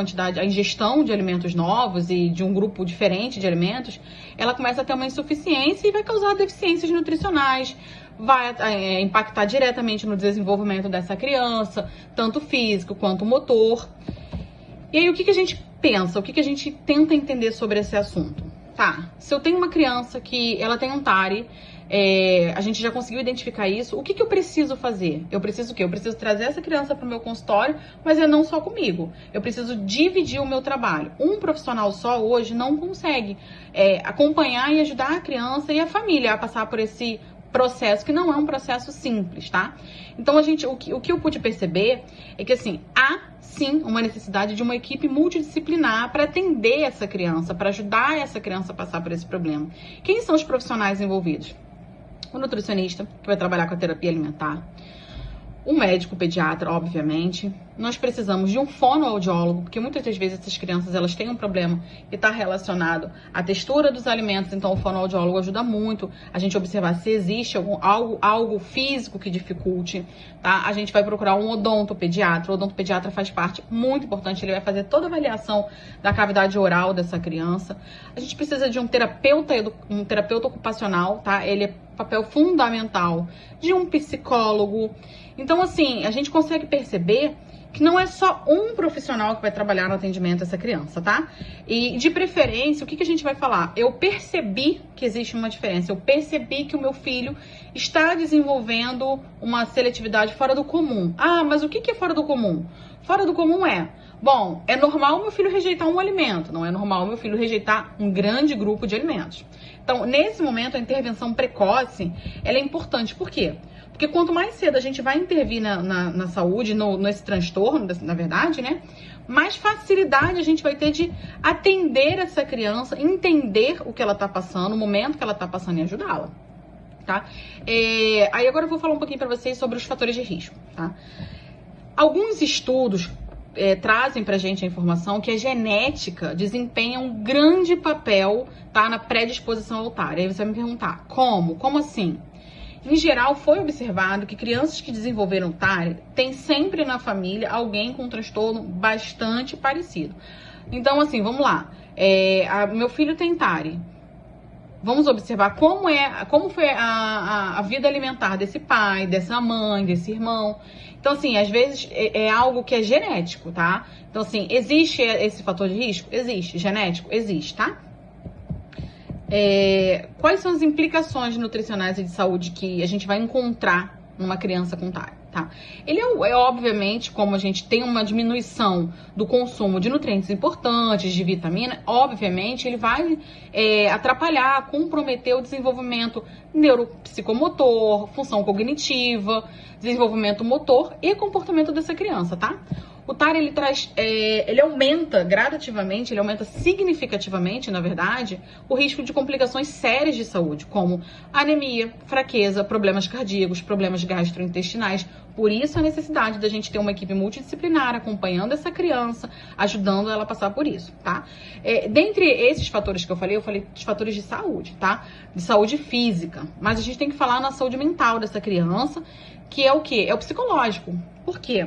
ingestão de alimentos novos e de um grupo diferente de alimentos, ela começa a ter uma insuficiência e vai causar deficiências nutricionais, vai impactar diretamente no desenvolvimento dessa criança, tanto físico quanto motor. E aí, o que a gente pensa? O que a gente tenta entender sobre esse assunto? Tá, se eu tenho uma criança que ela tem um TARI, a gente já conseguiu identificar isso, o que eu preciso fazer? Eu preciso o quê? Eu preciso trazer essa criança para o meu consultório, mas não só comigo. Eu preciso dividir o meu trabalho. Um profissional só hoje não consegue acompanhar e ajudar a criança e a família a passar por esse processo, que não é um processo simples, tá? Então, o que eu pude perceber é que, assim, há sim uma necessidade de uma equipe multidisciplinar para atender essa criança, para ajudar essa criança a passar por esse problema. Quem são os profissionais envolvidos? O nutricionista, que vai trabalhar com a terapia alimentar, o médico pediatra, obviamente. Nós precisamos de um fonoaudiólogo, porque muitas das vezes essas crianças elas têm um problema que está relacionado à textura dos alimentos, então o fonoaudiólogo ajuda muito a gente observar se existe algo físico que dificulte, tá? A gente vai procurar um odontopediatra. O odontopediatra faz parte muito importante, ele vai fazer toda a avaliação da cavidade oral dessa criança. A gente precisa de um terapeuta ocupacional, tá? Ele é papel fundamental de um psicólogo. Então, assim, a gente consegue perceber que não é só um profissional que vai trabalhar no atendimento dessa criança, tá? E, de preferência, o que a gente vai falar? Eu percebi que existe uma diferença. Eu percebi que o meu filho está desenvolvendo uma seletividade fora do comum. Ah, mas o que é fora do comum? Fora do comum bom, é normal meu filho rejeitar um alimento. Não é normal meu filho rejeitar um grande grupo de alimentos. Então, nesse momento, a intervenção precoce, ela é importante. Por quê? Porque quanto mais cedo a gente vai intervir na saúde, nesse transtorno, na verdade, né? Mais facilidade a gente vai ter de atender essa criança, entender o que ela tá passando, o momento que ela tá passando e ajudá-la, tá? Aí agora eu vou falar um pouquinho pra vocês sobre os fatores de risco, tá? Alguns estudos trazem pra gente a informação que a genética desempenha um grande papel, tá, na predisposição ao TARI. Aí você vai me perguntar, como? Como assim? Em geral, foi observado que crianças que desenvolveram TARI têm sempre na família alguém com um transtorno bastante parecido. Então, assim, vamos lá. Meu filho tem TARI. Vamos observar como foi a vida alimentar desse pai, dessa mãe, desse irmão. Então, assim, às vezes é algo que é genético, tá? Então, assim, existe esse fator de risco? Existe. Genético? Existe, tá? Quais são as implicações nutricionais e de saúde que a gente vai encontrar numa criança com TARI, tá? Ele obviamente, como a gente tem uma diminuição do consumo de nutrientes importantes, de vitamina, obviamente ele vai atrapalhar, comprometer o desenvolvimento neuropsicomotor, função cognitiva, desenvolvimento motor e comportamento dessa criança, tá? O TARI, ele aumenta gradativamente, ele aumenta significativamente, na verdade, o risco de complicações sérias de saúde, como anemia, fraqueza, problemas cardíacos, problemas gastrointestinais. Por isso a necessidade da gente ter uma equipe multidisciplinar acompanhando essa criança, ajudando ela a passar por isso, tá? Dentre esses fatores que eu falei dos fatores de saúde, tá? De saúde física. Mas a gente tem que falar na saúde mental dessa criança, que é o quê? É o psicológico. Por quê?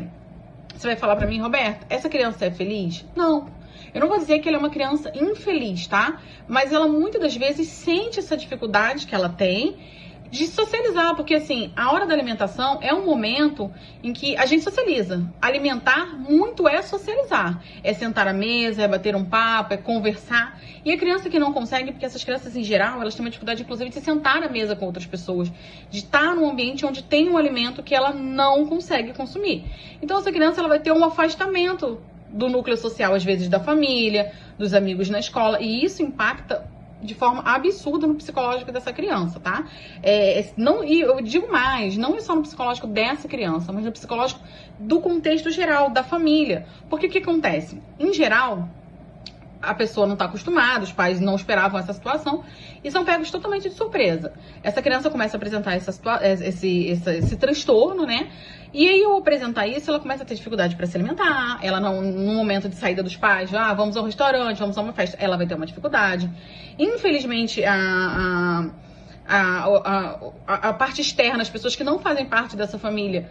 Você vai falar pra mim, Roberto, essa criança é feliz? Não. Eu não vou dizer que ela é uma criança infeliz, tá? Mas ela muitas das vezes sente essa dificuldade que ela tem de socializar, porque assim, a hora da alimentação é um momento em que a gente socializa. Alimentar muito é socializar. É sentar à mesa, é bater um papo, é conversar. E a criança que não consegue, porque essas crianças em geral, elas têm uma dificuldade inclusive de se sentar à mesa com outras pessoas, de estar num ambiente onde tem um alimento que ela não consegue consumir. Então essa criança ela vai ter um afastamento do núcleo social, às vezes da família, dos amigos na escola, e isso impacta de forma absurda no psicológico dessa criança, tá? E eu digo mais, não é só no psicológico dessa criança, mas no psicológico do contexto geral, da família. Porque o que acontece? Em geral, a pessoa não está acostumada, os pais não esperavam essa situação e são pegos totalmente de surpresa. Essa criança começa a apresentar esse transtorno, né? E aí, ao apresentar isso, ela começa a ter dificuldade para se alimentar. Ela não, no momento de saída dos pais, vamos ao restaurante, vamos a uma festa, ela vai ter uma dificuldade. Infelizmente, a parte externa, as pessoas que não fazem parte dessa família,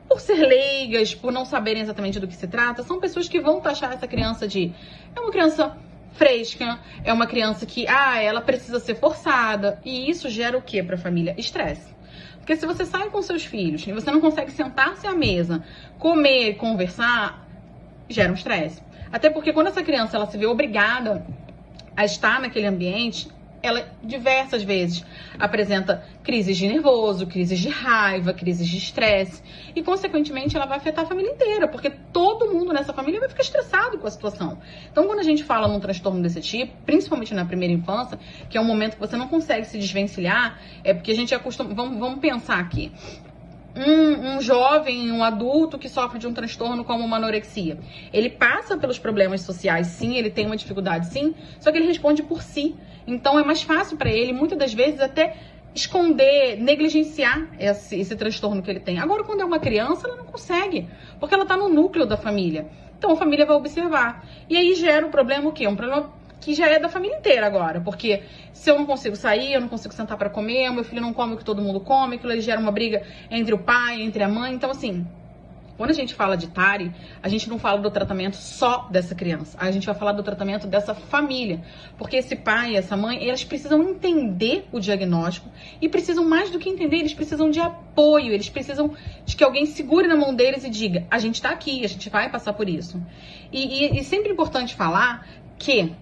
por ser leigas, por não saberem exatamente do que se trata, são pessoas que vão taxar essa criança de... É uma criança fresca, é uma criança que, ela precisa ser forçada. E isso gera o quê para a família? Estresse. Porque se você sai com seus filhos e você não consegue sentar-se à mesa, comer, conversar, gera um estresse. Até porque quando essa criança ela se vê obrigada a estar naquele ambiente, ela diversas vezes apresenta crises de nervoso, crises de raiva, crises de estresse e, consequentemente, ela vai afetar a família inteira, porque todo mundo nessa família vai ficar estressado com a situação. Então, quando a gente fala num transtorno desse tipo, principalmente na primeira infância, que é um momento que você não consegue se desvencilhar, é porque a gente acostuma... Vamos pensar aqui. Um jovem, um adulto que sofre de um transtorno como uma anorexia. Ele passa pelos problemas sociais, sim, ele tem uma dificuldade, sim, só que ele responde por si. Então é mais fácil para ele, muitas das vezes, até esconder, negligenciar esse transtorno que ele tem. Agora, quando é uma criança, ela não consegue, porque ela está no núcleo da família. Então a família vai observar. E aí gera um problema o quê? Um problema que já é da família inteira agora, porque se eu não consigo sair, eu não consigo sentar para comer, o meu filho não come o que todo mundo come, aquilo aí gera uma briga entre o pai, entre a mãe. Então, assim, quando a gente fala de TARI, a gente não fala do tratamento só dessa criança, a gente vai falar do tratamento dessa família, porque esse pai e essa mãe, eles precisam entender o diagnóstico e precisam, mais do que entender, eles precisam de apoio, eles precisam de que alguém segure na mão deles e diga, a gente tá aqui, a gente vai passar por isso. E sempre é importante falar que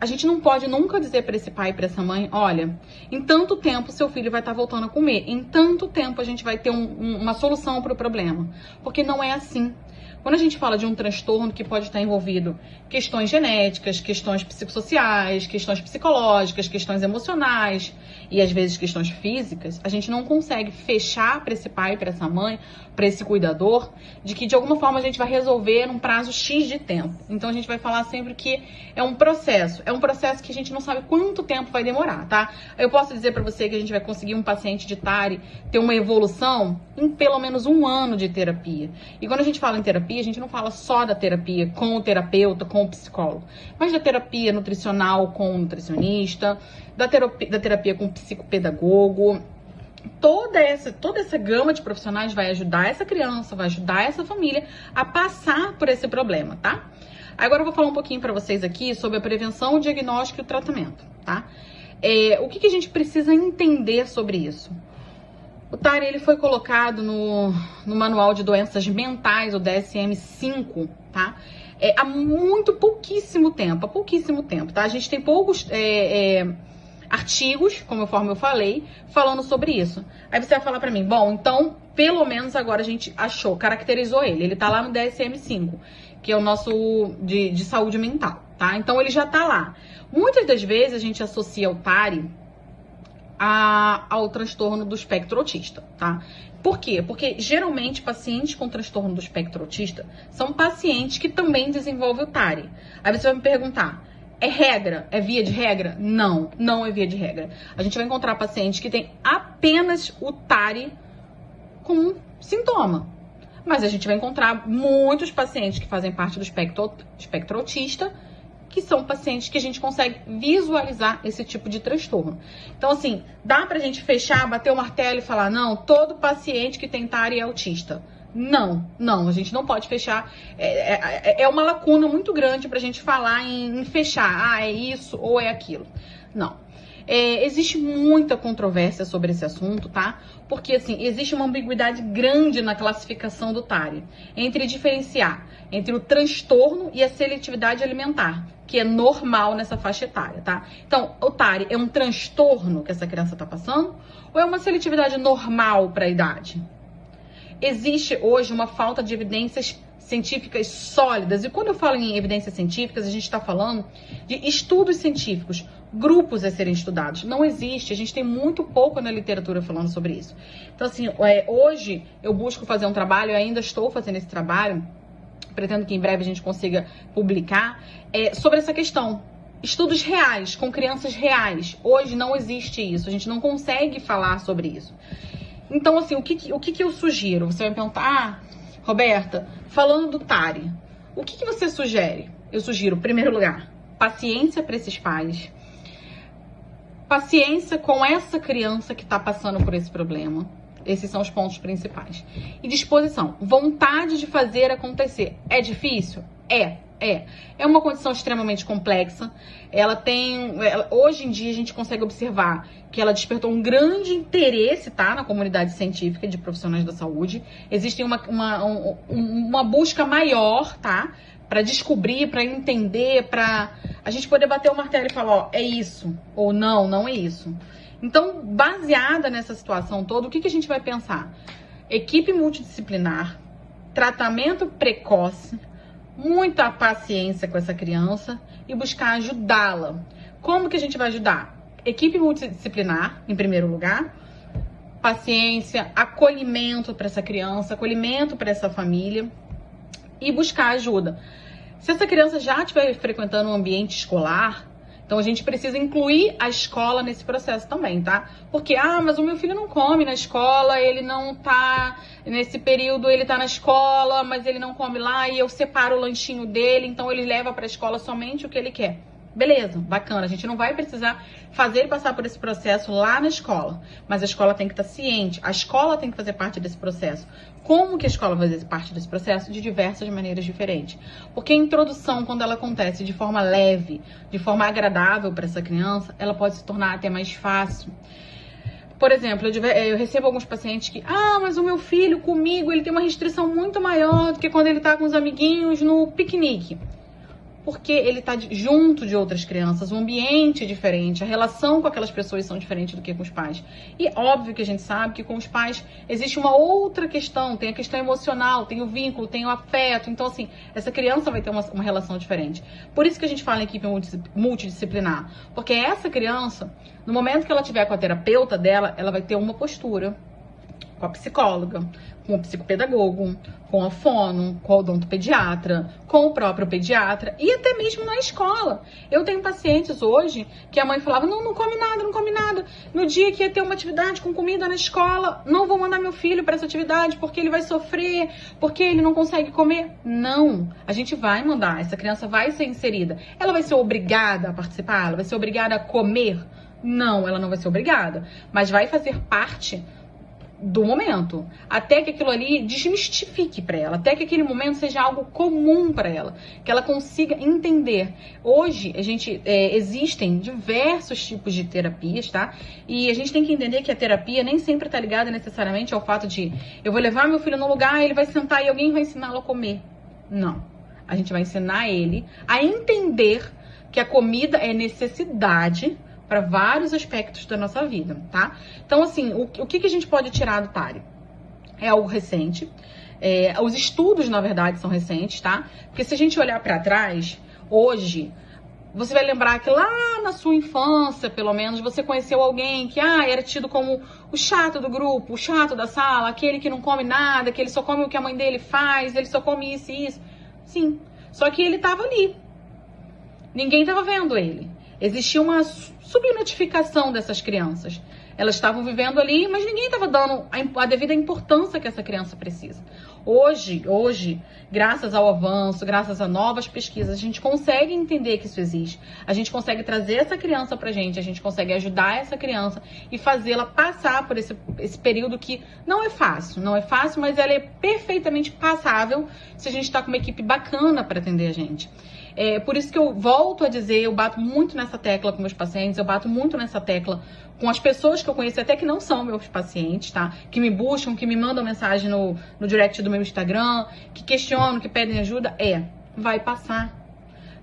a gente não pode nunca dizer para esse pai e para essa mãe, olha, em tanto tempo seu filho vai estar voltando a comer, em tanto tempo a gente vai ter uma solução para o problema. Porque não é assim. Quando a gente fala de um transtorno que pode estar envolvido questões genéticas, questões psicossociais, questões psicológicas, questões emocionais e às vezes questões físicas, a gente não consegue fechar para esse pai, para essa mãe, para esse cuidador, de que de alguma forma a gente vai resolver num prazo X de tempo. Então a gente vai falar sempre que é um processo que a gente não sabe quanto tempo vai demorar, tá? Eu posso dizer para você que a gente vai conseguir um paciente de TARI ter uma evolução em pelo menos 1 ano de terapia. E quando a gente fala em terapia, a gente não fala só da terapia com o terapeuta, com o psicólogo, mas da terapia nutricional com o nutricionista, da terapia com o psicopedagogo. Toda essa gama de profissionais vai ajudar essa criança, vai ajudar essa família a passar por esse problema, tá? Agora eu vou falar um pouquinho para vocês aqui sobre a prevenção, o diagnóstico e o tratamento, tá? O que a gente precisa entender sobre isso? O TARI, ele foi colocado no Manual de Doenças Mentais, o DSM-5, tá? Há pouquíssimo tempo, tá? A gente tem poucos artigos, conforme eu falei, falando sobre isso. Aí você vai falar pra mim, bom, então, pelo menos agora a gente caracterizou ele tá lá no DSM-5, que é o nosso de saúde mental, tá? Então ele já tá lá. Muitas das vezes a gente associa o TARI ao transtorno do espectro autista, tá? Por quê? Porque geralmente pacientes com transtorno do espectro autista são pacientes que também desenvolvem o TARI. Aí você vai me perguntar, é regra? É via de regra? Não, não é via de regra. A gente vai encontrar pacientes que têm apenas o TARI como sintoma. Mas a gente vai encontrar muitos pacientes que fazem parte do espectro autista, que são pacientes que a gente consegue visualizar esse tipo de transtorno. Então, assim, dá pra gente fechar, bater o martelo e falar, não, todo paciente que tem TARI é autista. Não, a gente não pode fechar. É uma lacuna muito grande pra gente falar em fechar, é isso ou é aquilo. Não. Existe muita controvérsia sobre esse assunto, tá? Porque, assim, existe uma ambiguidade grande na classificação do TARI, entre diferenciar entre o transtorno e a seletividade alimentar, que é normal nessa faixa etária, tá? Então, o TARI é um transtorno que essa criança tá passando ou é uma seletividade normal para a idade? Existe hoje uma falta de evidências científicas sólidas. E quando eu falo em evidências científicas, a gente está falando de estudos científicos, grupos a serem estudados. Não existe, a gente tem muito pouco na literatura falando sobre isso. Então, assim, hoje eu busco fazer um trabalho, eu ainda estou fazendo esse trabalho, pretendo que em breve a gente consiga publicar, sobre essa questão. Estudos reais, com crianças reais. Hoje não existe isso, a gente não consegue falar sobre isso. Então, assim, o que eu sugiro? Você vai me perguntar, Roberta, falando do TARI, o que você sugere? Eu sugiro, em primeiro lugar, paciência para esses pais, paciência com essa criança que está passando por esse problema. Esses são os pontos principais. E disposição, vontade de fazer acontecer. É difícil? É uma condição extremamente complexa. Hoje em dia a gente consegue observar que ela despertou um grande interesse, tá, na comunidade científica de profissionais da saúde. Existe uma busca maior, tá, para descobrir, para entender, para a gente poder bater o martelo e falar, ó, é isso, ou não é isso. Então, baseada nessa situação toda, o que a gente vai pensar? Equipe multidisciplinar, tratamento precoce, muita paciência com essa criança e buscar ajudá-la. Como que a gente vai ajudar? Equipe multidisciplinar, em primeiro lugar, paciência, acolhimento para essa criança, acolhimento para essa família e buscar ajuda. Se essa criança já estiver frequentando um ambiente escolar, então a gente precisa incluir a escola nesse processo também, tá? Porque, mas o meu filho não come na escola, ele não tá, nesse período ele tá na escola, mas ele não come lá e eu separo o lanchinho dele, então ele leva pra escola somente o que ele quer. Beleza, bacana, a gente não vai precisar fazer ele passar por esse processo lá na escola, mas a escola tem que estar ciente, a escola tem que fazer parte desse processo. Como que a escola vai fazer parte desse processo? De diversas maneiras diferentes. Porque a introdução, quando ela acontece de forma leve, de forma agradável para essa criança, ela pode se tornar até mais fácil. Por exemplo, eu recebo alguns pacientes que, mas o meu filho comigo, ele tem uma restrição muito maior do que quando ele tá com os amiguinhos no piquenique. Porque ele está junto de outras crianças, o ambiente é diferente, a relação com aquelas pessoas são diferentes do que com os pais. E óbvio que a gente sabe que com os pais existe uma outra questão, tem a questão emocional, tem o vínculo, tem o afeto. Então, assim, essa criança vai ter uma relação diferente. Por isso que a gente fala em equipe multidisciplinar. Porque essa criança, no momento que ela tiver com a terapeuta dela, ela vai ter uma postura com a psicóloga, com o psicopedagogo, com a fono, com o odontopediatra, com o próprio pediatra e até mesmo na escola. Eu tenho pacientes hoje que a mãe falava, não come nada. No dia que ia ter uma atividade com comida na escola, não vou mandar meu filho para essa atividade porque ele vai sofrer, porque ele não consegue comer. Não, a gente vai mandar, essa criança vai ser inserida. Ela vai ser obrigada a participar? Ela vai ser obrigada a comer? Não, ela não vai ser obrigada, mas vai fazer parte do momento, até que aquilo ali desmistifique para ela, até que aquele momento seja algo comum para ela, que ela consiga entender. Hoje, existem diversos tipos de terapias, tá? E a gente tem que entender que a terapia nem sempre tá ligada necessariamente ao fato de eu vou levar meu filho num lugar, ele vai sentar e alguém vai ensiná-lo a comer. Não. A gente vai ensinar ele a entender que a comida é necessidade para vários aspectos da nossa vida, tá? Então, assim, o que a gente pode tirar do TARI? É algo recente. Os estudos, na verdade, são recentes, tá? Porque se a gente olhar para trás, hoje, você vai lembrar que lá na sua infância, pelo menos, você conheceu alguém que era tido como o chato do grupo, o chato da sala, aquele que não come nada, que ele só come o que a mãe dele faz, ele só come isso e isso. Sim, só que ele tava ali. Ninguém tava vendo ele. Existia uma subnotificação dessas crianças. Elas estavam vivendo ali, mas ninguém estava dando a devida importância que essa criança precisa. Hoje, graças ao avanço, graças a novas pesquisas, a gente consegue entender que isso existe. A gente consegue trazer essa criança pra gente, a gente consegue ajudar essa criança e fazê-la passar por esse período que não é fácil, mas ela é perfeitamente passável se a gente está com uma equipe bacana para atender a gente. Por isso que eu volto a dizer, eu bato muito nessa tecla com meus pacientes, eu bato muito nessa tecla com as pessoas que eu conheço, até que não são meus pacientes, tá? Que me buscam, que me mandam mensagem no direct do meu Instagram, que questionam, que pedem ajuda. Vai passar.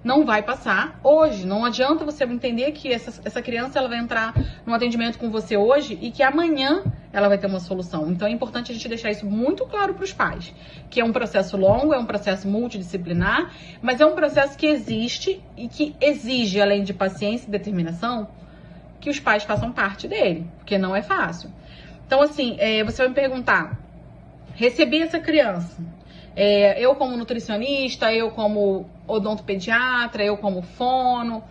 Não vai passar hoje. Não adianta você entender que essa criança ela vai entrar no atendimento com você hoje e que amanhã ela vai ter uma solução. Então é importante a gente deixar isso muito claro para os pais, que é um processo longo, é um processo multidisciplinar, mas é um processo que existe e que exige, além de paciência e determinação, que os pais façam parte dele, porque não é fácil. Então, assim, você vai me perguntar, recebi essa criança, Eu como nutricionista, eu como odontopediatra, eu como fono,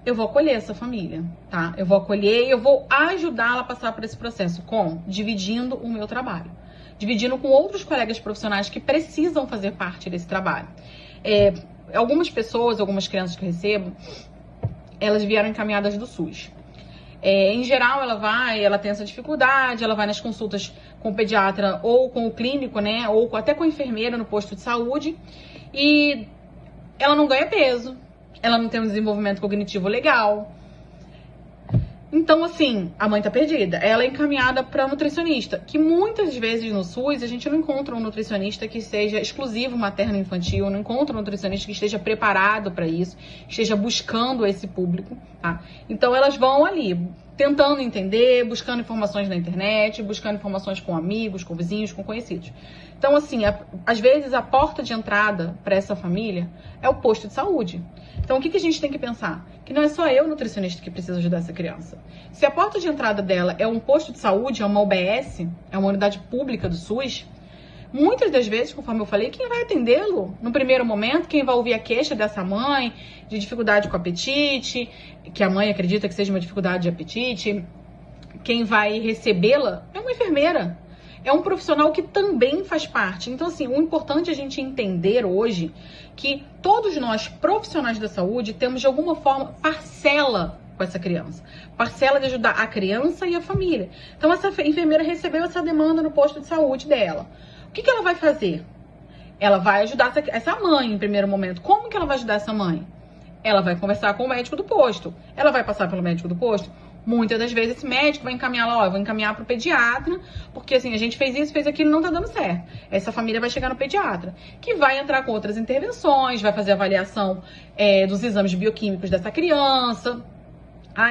eu vou acolher essa família, tá? Eu vou acolher e eu vou ajudá-la a passar por esse processo. Como? Dividindo o meu trabalho. Dividindo com outros colegas profissionais que precisam fazer parte desse trabalho. Algumas pessoas, algumas crianças que eu recebo, elas vieram encaminhadas do SUS. Em geral, ela tem essa dificuldade, ela vai nas consultas com o pediatra ou com o clínico, né? Ou até com a enfermeira no posto de saúde. E ela não ganha peso, ela não tem um desenvolvimento cognitivo legal. Então, assim, a mãe tá perdida. Ela é encaminhada para nutricionista, que muitas vezes no SUS a gente não encontra um nutricionista que seja exclusivo materno-infantil, não encontra um nutricionista que esteja preparado para isso, que esteja buscando esse público, tá? Então, elas vão ali, tentando entender, buscando informações na internet, buscando informações com amigos, com vizinhos, com conhecidos. Então, assim, às vezes a porta de entrada para essa família é o posto de saúde. Então, o que a gente tem que pensar? Que não é só eu, nutricionista, que precisa ajudar essa criança. Se a porta de entrada dela é um posto de saúde, é uma UBS, é uma unidade pública do SUS, muitas das vezes, conforme eu falei, quem vai atendê-lo no primeiro momento, quem vai ouvir a queixa dessa mãe de dificuldade com apetite, que a mãe acredita que seja uma dificuldade de apetite, quem vai recebê-la é uma enfermeira. É um profissional que também faz parte. Então, assim, o importante é a gente entender hoje que todos nós, profissionais da saúde, temos de alguma forma parcela com essa criança. Parcela de ajudar a criança e a família. Então, essa enfermeira recebeu essa demanda no posto de saúde dela. O que ela vai fazer? Ela vai ajudar essa mãe em primeiro momento. Como que ela vai ajudar essa mãe? Ela vai conversar com o médico do posto. Ela vai passar pelo médico do posto? Muitas das vezes esse médico vai encaminhar lá, eu vou encaminhar para o pediatra, porque assim, a gente fez isso, fez aquilo, não tá dando certo. Essa família vai chegar no pediatra, que vai entrar com outras intervenções, vai fazer avaliação dos exames bioquímicos dessa criança.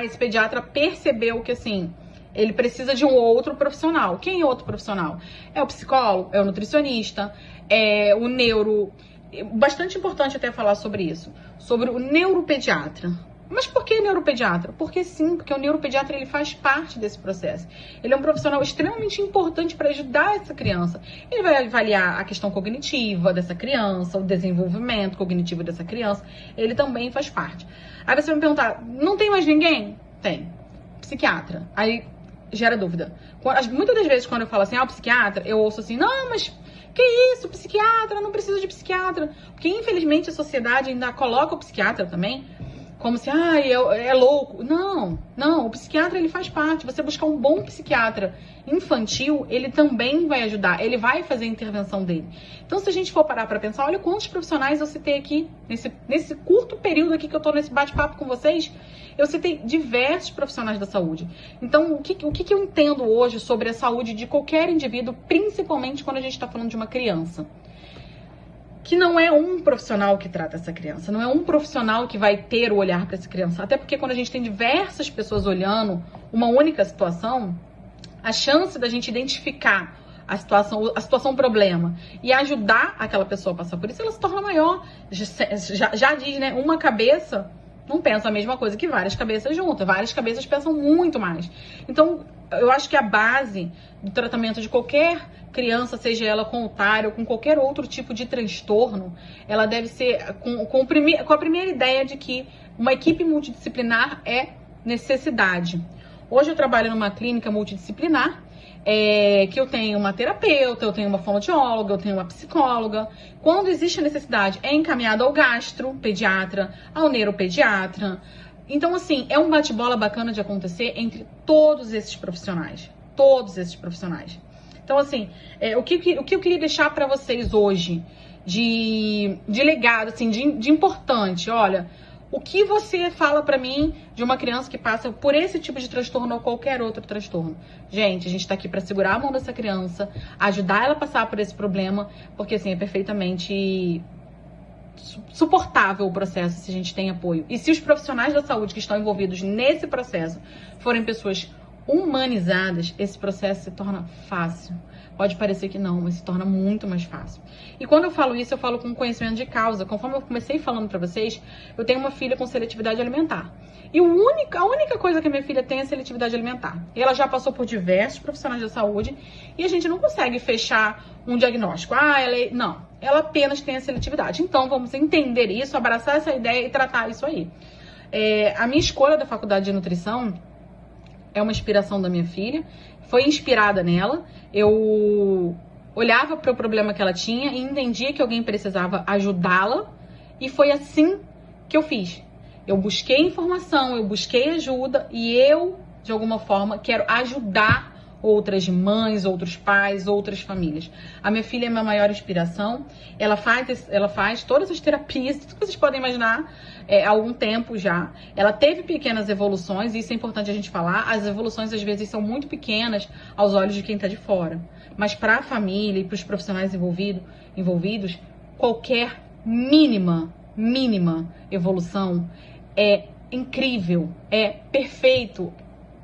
Esse pediatra percebeu que assim, ele precisa de um outro profissional. Quem é outro profissional? É o psicólogo, é o nutricionista, é o neuro... Bastante importante até falar sobre isso, sobre o neuropediatra. Mas por que neuropediatra? Porque sim, porque o neuropediatra ele faz parte desse processo. Ele é um profissional extremamente importante para ajudar essa criança. Ele vai avaliar a questão cognitiva dessa criança, o desenvolvimento cognitivo dessa criança. Ele também faz parte. Aí você vai me perguntar, não tem mais ninguém? Tem. Psiquiatra. Aí gera dúvida. Muitas das vezes quando eu falo assim, o psiquiatra, eu ouço assim, não, mas... Que isso, psiquiatra? Não preciso de psiquiatra. Porque infelizmente a sociedade ainda coloca o psiquiatra também como se, é louco. Não, o psiquiatra ele faz parte. Você buscar um bom psiquiatra infantil, ele também vai ajudar, ele vai fazer a intervenção dele. Então, se a gente for parar para pensar, olha quantos profissionais eu citei aqui, nesse curto período aqui que eu tô nesse bate-papo com vocês, eu citei diversos profissionais da saúde. Então, o que eu entendo hoje sobre a saúde de qualquer indivíduo, principalmente quando a gente está falando de uma criança? Que não é um profissional que trata essa criança, não é um profissional que vai ter o olhar para essa criança. Até porque quando a gente tem diversas pessoas olhando uma única situação, a chance da gente identificar a situação problema e ajudar aquela pessoa a passar por isso, ela se torna maior. Já diz, né? Uma cabeça não pensa a mesma coisa que várias cabeças juntas. Várias cabeças pensam muito mais. Então, eu acho que a base do tratamento de qualquer criança, seja ela com otário ou com qualquer outro tipo de transtorno, ela deve ser com a primeira ideia de que uma equipe multidisciplinar é necessidade. Hoje eu trabalho numa clínica multidisciplinar, que eu tenho uma terapeuta, eu tenho uma fonoaudióloga, eu tenho uma psicóloga. Quando existe a necessidade, é encaminhado ao gastropediatra, ao neuropediatra. Então, assim, é um bate-bola bacana de acontecer entre todos esses profissionais. Todos esses profissionais. Então, assim, o que eu queria deixar para vocês hoje de legado, assim, de importante, olha... O que você fala pra mim de uma criança que passa por esse tipo de transtorno ou qualquer outro transtorno? Gente, a gente tá aqui pra segurar a mão dessa criança, ajudar ela a passar por esse problema, porque assim, é perfeitamente suportável o processo se a gente tem apoio. E se os profissionais da saúde que estão envolvidos nesse processo forem pessoas humanizadas, esse processo se torna fácil. Pode parecer que não, mas se torna muito mais fácil. E quando eu falo isso, eu falo com conhecimento de causa. Conforme eu comecei falando pra vocês, eu tenho uma filha com seletividade alimentar. E a única coisa que a minha filha tem é seletividade alimentar. E ela já passou por diversos profissionais da saúde e a gente não consegue fechar um diagnóstico. Não, ela apenas tem a seletividade. Então, vamos entender isso, abraçar essa ideia e tratar isso aí. A minha escolha da faculdade de nutrição é uma inspiração da minha filha, foi inspirada nela. Eu olhava para o problema que ela tinha e entendia que alguém precisava ajudá-la, e foi assim que eu fiz. Eu busquei informação, eu busquei ajuda e eu, de alguma forma, quero ajudar outras mães, outros pais, outras famílias. A minha filha é a minha maior inspiração. Ela faz todas as terapias, tudo que vocês podem imaginar, há algum tempo já. Ela teve pequenas evoluções, e isso é importante a gente falar. As evoluções, às vezes, são muito pequenas aos olhos de quem está de fora. Mas para a família e para os profissionais envolvidos, qualquer mínima evolução é incrível, é perfeito,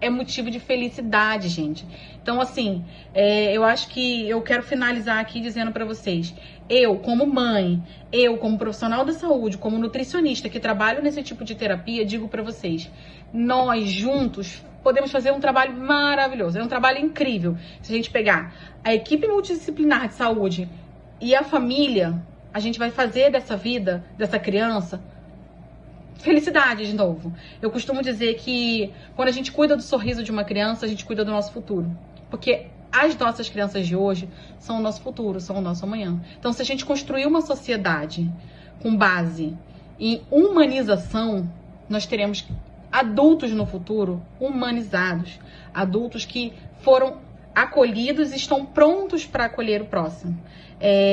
é motivo de felicidade, gente. Então, assim, eu acho que eu quero finalizar aqui dizendo pra vocês, eu como mãe, eu como profissional da saúde, como nutricionista que trabalho nesse tipo de terapia, digo pra vocês, nós juntos podemos fazer um trabalho maravilhoso, é um trabalho incrível. Se a gente pegar a equipe multidisciplinar de saúde e a família, a gente vai fazer dessa vida, dessa criança, felicidade de novo. Eu costumo dizer que quando a gente cuida do sorriso de uma criança, a gente cuida do nosso futuro. Porque as nossas crianças de hoje são o nosso futuro, são o nosso amanhã. Então, se a gente construir uma sociedade com base em humanização, nós teremos adultos no futuro humanizados. Adultos que foram acolhidos e estão prontos para acolher o próximo.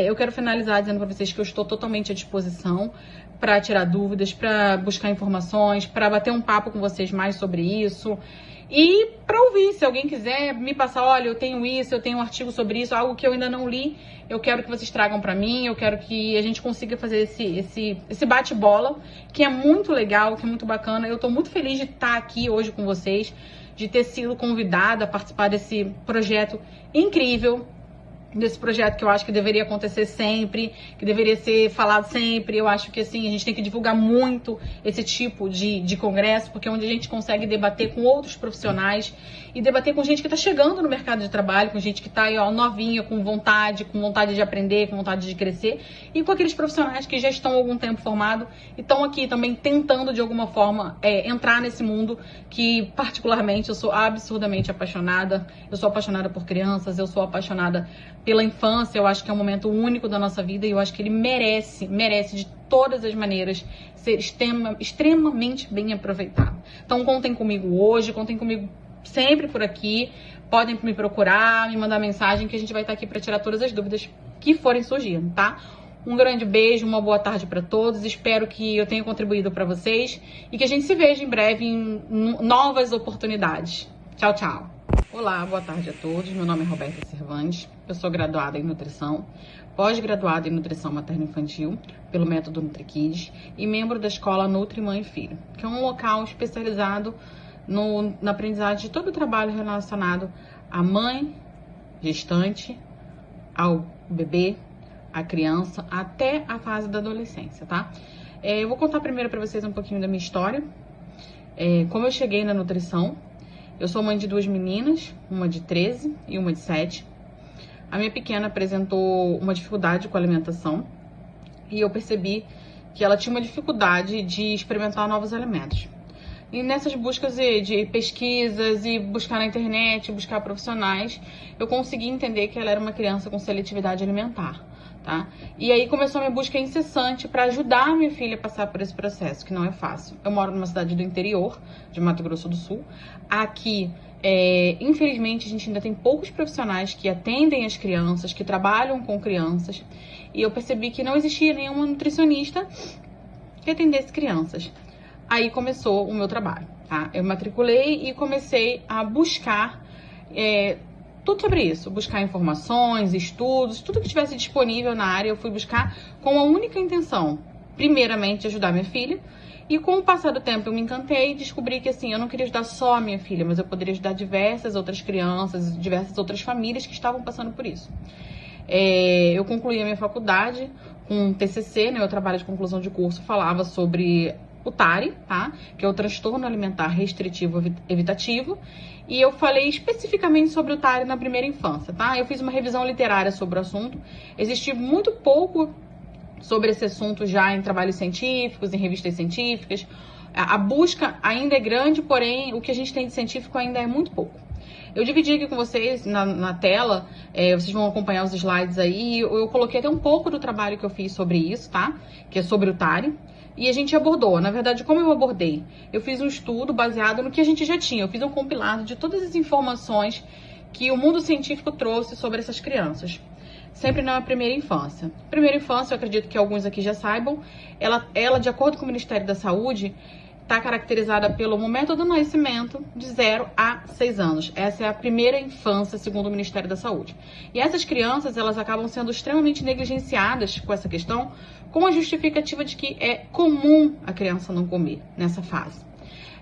Eu quero finalizar dizendo para vocês que eu estou totalmente à disposição para tirar dúvidas, para buscar informações, para bater um papo com vocês mais sobre isso. E para ouvir, se alguém quiser me passar, olha, eu tenho isso, eu tenho um artigo sobre isso, algo que eu ainda não li, eu quero que vocês tragam para mim, eu quero que a gente consiga fazer esse bate-bola, que é muito legal, que é muito bacana. Eu estou muito feliz de estar aqui hoje com vocês, de ter sido convidada a participar desse projeto incrível, desse projeto que eu acho que deveria acontecer sempre, que deveria ser falado sempre. Eu acho que, assim, a gente tem que divulgar muito esse tipo de congresso, porque é onde a gente consegue debater com outros profissionais e debater com gente que está chegando no mercado de trabalho, com gente que está aí, ó, novinha, com vontade de aprender, com vontade de crescer, e com aqueles profissionais que já estão há algum tempo formados e estão aqui também tentando, de alguma forma, entrar nesse mundo que, particularmente, eu sou absurdamente apaixonada. Eu sou apaixonada por crianças, eu sou apaixonada pela infância. Eu acho que é um momento único da nossa vida e eu acho que ele merece de todas as maneiras ser extremamente bem aproveitado. Então contem comigo hoje, contem comigo sempre por aqui. Podem me procurar, me mandar mensagem, que a gente vai estar aqui para tirar todas as dúvidas que forem surgindo, tá? Um grande beijo, uma boa tarde para todos. Espero que eu tenha contribuído para vocês e que a gente se veja em breve em novas oportunidades. Tchau, tchau. Olá, boa tarde a todos. Meu nome é Roberta Cervantes. Eu sou graduada em nutrição, pós-graduada em nutrição materno-infantil pelo método NutriKids e membro da escola Nutri Mãe e Filho, que é um local especializado na aprendizagem de todo o trabalho relacionado à mãe, gestante, ao bebê, à criança, até a fase da adolescência, tá? Eu vou contar primeiro para vocês um pouquinho da minha história, como eu cheguei na nutrição. Eu sou mãe de 2 meninas, uma de 13 e uma de 7. A minha pequena apresentou uma dificuldade com a alimentação e eu percebi que ela tinha uma dificuldade de experimentar novos alimentos. E nessas buscas de pesquisas e buscar na internet, buscar profissionais, eu consegui entender que ela era uma criança com seletividade alimentar, tá? E aí começou a minha busca incessante para ajudar a minha filha a passar por esse processo, que não é fácil. Eu moro numa cidade do interior, de Mato Grosso do Sul. Aqui, infelizmente, a gente ainda tem poucos profissionais que atendem as crianças, que trabalham com crianças. E eu percebi que não existia nenhuma nutricionista que atendesse crianças. Aí começou o meu trabalho, tá? Eu matriculei e comecei a buscar tudo sobre isso. Buscar informações, estudos, tudo que estivesse disponível na área eu fui buscar com a única intenção, primeiramente, de ajudar minha filha E com o passar do tempo eu me encantei e descobri que assim, eu não queria ajudar só a minha filha, mas eu poderia ajudar diversas outras crianças, diversas outras famílias que estavam passando por isso. Eu concluí a minha faculdade com um TCC, né, meu trabalho de conclusão de curso falava sobre o TARI, tá? Que é o transtorno alimentar restritivo evitativo, e eu falei especificamente sobre o TARI na primeira infância, tá? Eu fiz uma revisão literária sobre o assunto, existe muito pouco sobre esse assunto já em trabalhos científicos, em revistas científicas. A busca ainda é grande, porém o que a gente tem de científico ainda é muito pouco. Eu dividi aqui com vocês na tela, vocês vão acompanhar os slides aí, eu coloquei até um pouco do trabalho que eu fiz sobre isso, tá? Que é sobre o TARI. E a gente abordou, na verdade, como eu abordei? Eu fiz um estudo baseado no que a gente já tinha, eu fiz um compilado de todas as informações que o mundo científico trouxe sobre essas crianças. Sempre na primeira infância. Primeira infância, eu acredito que alguns aqui já saibam, ela de acordo com o Ministério da Saúde, está caracterizada pelo momento do nascimento de 0 a 6 anos. Essa é a primeira infância, segundo o Ministério da Saúde. E essas crianças, elas acabam sendo extremamente negligenciadas com essa questão, com a justificativa de que é comum a criança não comer nessa fase.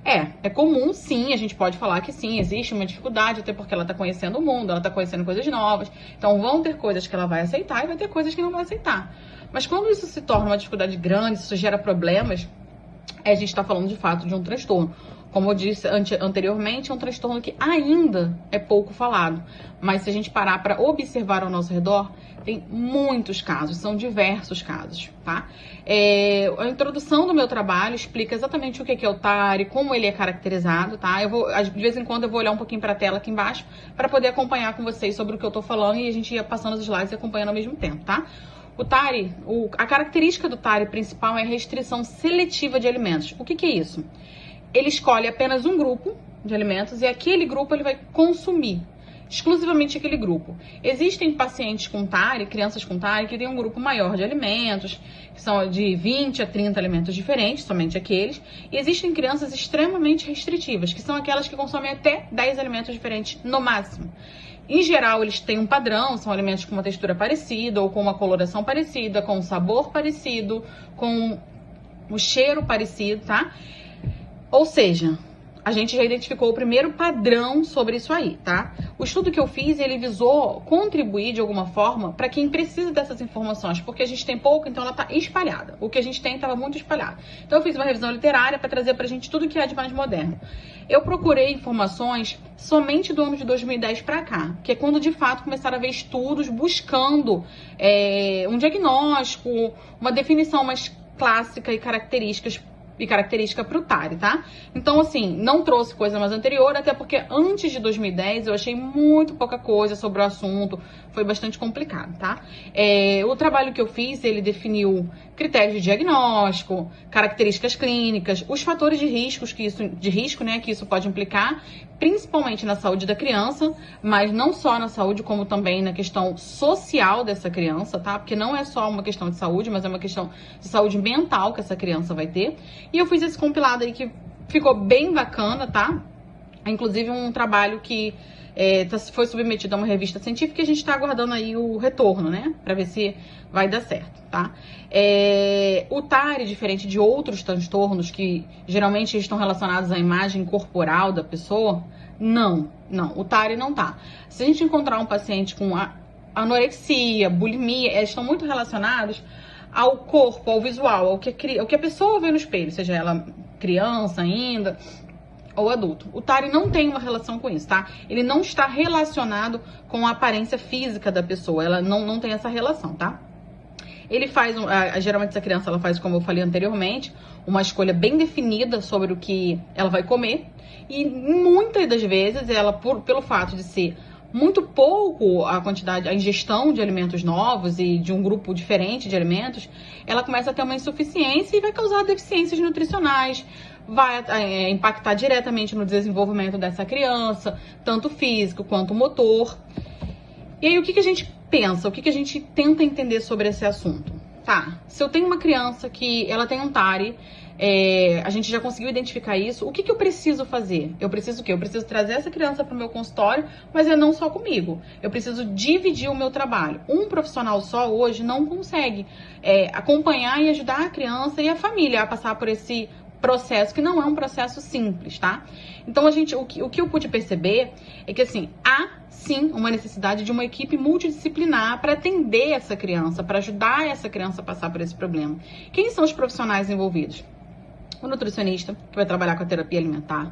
É comum, sim, a gente pode falar que sim, existe uma dificuldade, até porque ela está conhecendo o mundo, ela está conhecendo coisas novas, então vão ter coisas que ela vai aceitar e vai ter coisas que não vai aceitar. Mas quando isso se torna uma dificuldade grande, isso gera problemas, a gente está falando de fato de um transtorno. Como eu disse anteriormente, é um transtorno que ainda é pouco falado, mas se a gente parar para observar ao nosso redor, tem muitos casos, são diversos casos, tá? A introdução do meu trabalho explica exatamente o que é o TARI, como ele é caracterizado, tá? De vez em quando eu vou olhar um pouquinho para a tela aqui embaixo para poder acompanhar com vocês sobre o que eu tô falando e a gente ia passando os slides e acompanhando ao mesmo tempo, tá? O TARI, a característica do TARI principal é a restrição seletiva de alimentos. O que é isso? Ele escolhe apenas um grupo de alimentos e aquele grupo ele vai consumir, exclusivamente aquele grupo. Existem pacientes com TARI, crianças com TARI, que têm um grupo maior de alimentos, que são de 20 a 30 alimentos diferentes, somente aqueles. E existem crianças extremamente restritivas, que são aquelas que consomem até 10 alimentos diferentes no máximo. Em geral, eles têm um padrão, são alimentos com uma textura parecida, ou com uma coloração parecida, com um sabor parecido, com um cheiro parecido, tá? Ou seja, a gente já identificou o primeiro padrão sobre isso aí, tá? O estudo que eu fiz, ele visou contribuir de alguma forma para quem precisa dessas informações, porque a gente tem pouco, então ela tá espalhada. O que a gente tem estava muito espalhado. Então eu fiz uma revisão literária para trazer pra gente tudo que é de mais moderno. Eu procurei informações somente do ano de 2010 para cá, que é quando de fato começaram a ver estudos buscando um diagnóstico, uma definição mais clássica e característica para o TARI, tá? Então, assim, não trouxe coisa mais anterior, até porque antes de 2010 eu achei muito pouca coisa sobre o assunto, foi bastante complicado, tá? O trabalho que eu fiz, ele definiu critérios de diagnóstico, características clínicas, os fatores de risco, né, que isso pode implicar, principalmente na saúde da criança, mas não só na saúde, como também na questão social dessa criança, tá? Porque não é só uma questão de saúde, mas é uma questão de saúde mental que essa criança vai ter. E eu fiz esse compilado aí que ficou bem bacana, tá? Inclusive um trabalho que foi submetido a uma revista científica e a gente tá aguardando aí o retorno, né? Pra ver se vai dar certo, tá? O TARI, diferente de outros transtornos que geralmente estão relacionados à imagem corporal da pessoa, não, o TARI não tá. Se a gente encontrar um paciente com anorexia, bulimia, eles estão muito relacionados ao corpo, ao visual, ao que a pessoa vê no espelho, seja ela criança ainda ou adulto. O TARI não tem uma relação com isso, tá? Ele não está relacionado com a aparência física da pessoa, ela não tem essa relação, tá? Ele faz, geralmente essa criança, ela faz, como eu falei anteriormente, uma escolha bem definida sobre o que ela vai comer. E muitas das vezes, ela, pelo fato de ser muito pouco a ingestão de alimentos novos e de um grupo diferente de alimentos, ela começa a ter uma insuficiência e vai causar deficiências nutricionais, vai impactar diretamente no desenvolvimento dessa criança, tanto físico quanto motor. E aí, o que a gente pensa? O que a gente tenta entender sobre esse assunto? Tá, se eu tenho uma criança que ela tem um TARI, a gente já conseguiu identificar isso, o que eu preciso fazer? Eu preciso o quê? Eu preciso trazer essa criança para o meu consultório, mas não só comigo. Eu preciso dividir o meu trabalho. Um profissional só hoje não consegue acompanhar e ajudar a criança e a família a passar por esse processo que não é um processo simples, tá? Então, o que eu pude perceber é que, assim, há sim uma necessidade de uma equipe multidisciplinar para atender essa criança, para ajudar essa criança a passar por esse problema. Quem são os profissionais envolvidos? O nutricionista, que vai trabalhar com a terapia alimentar,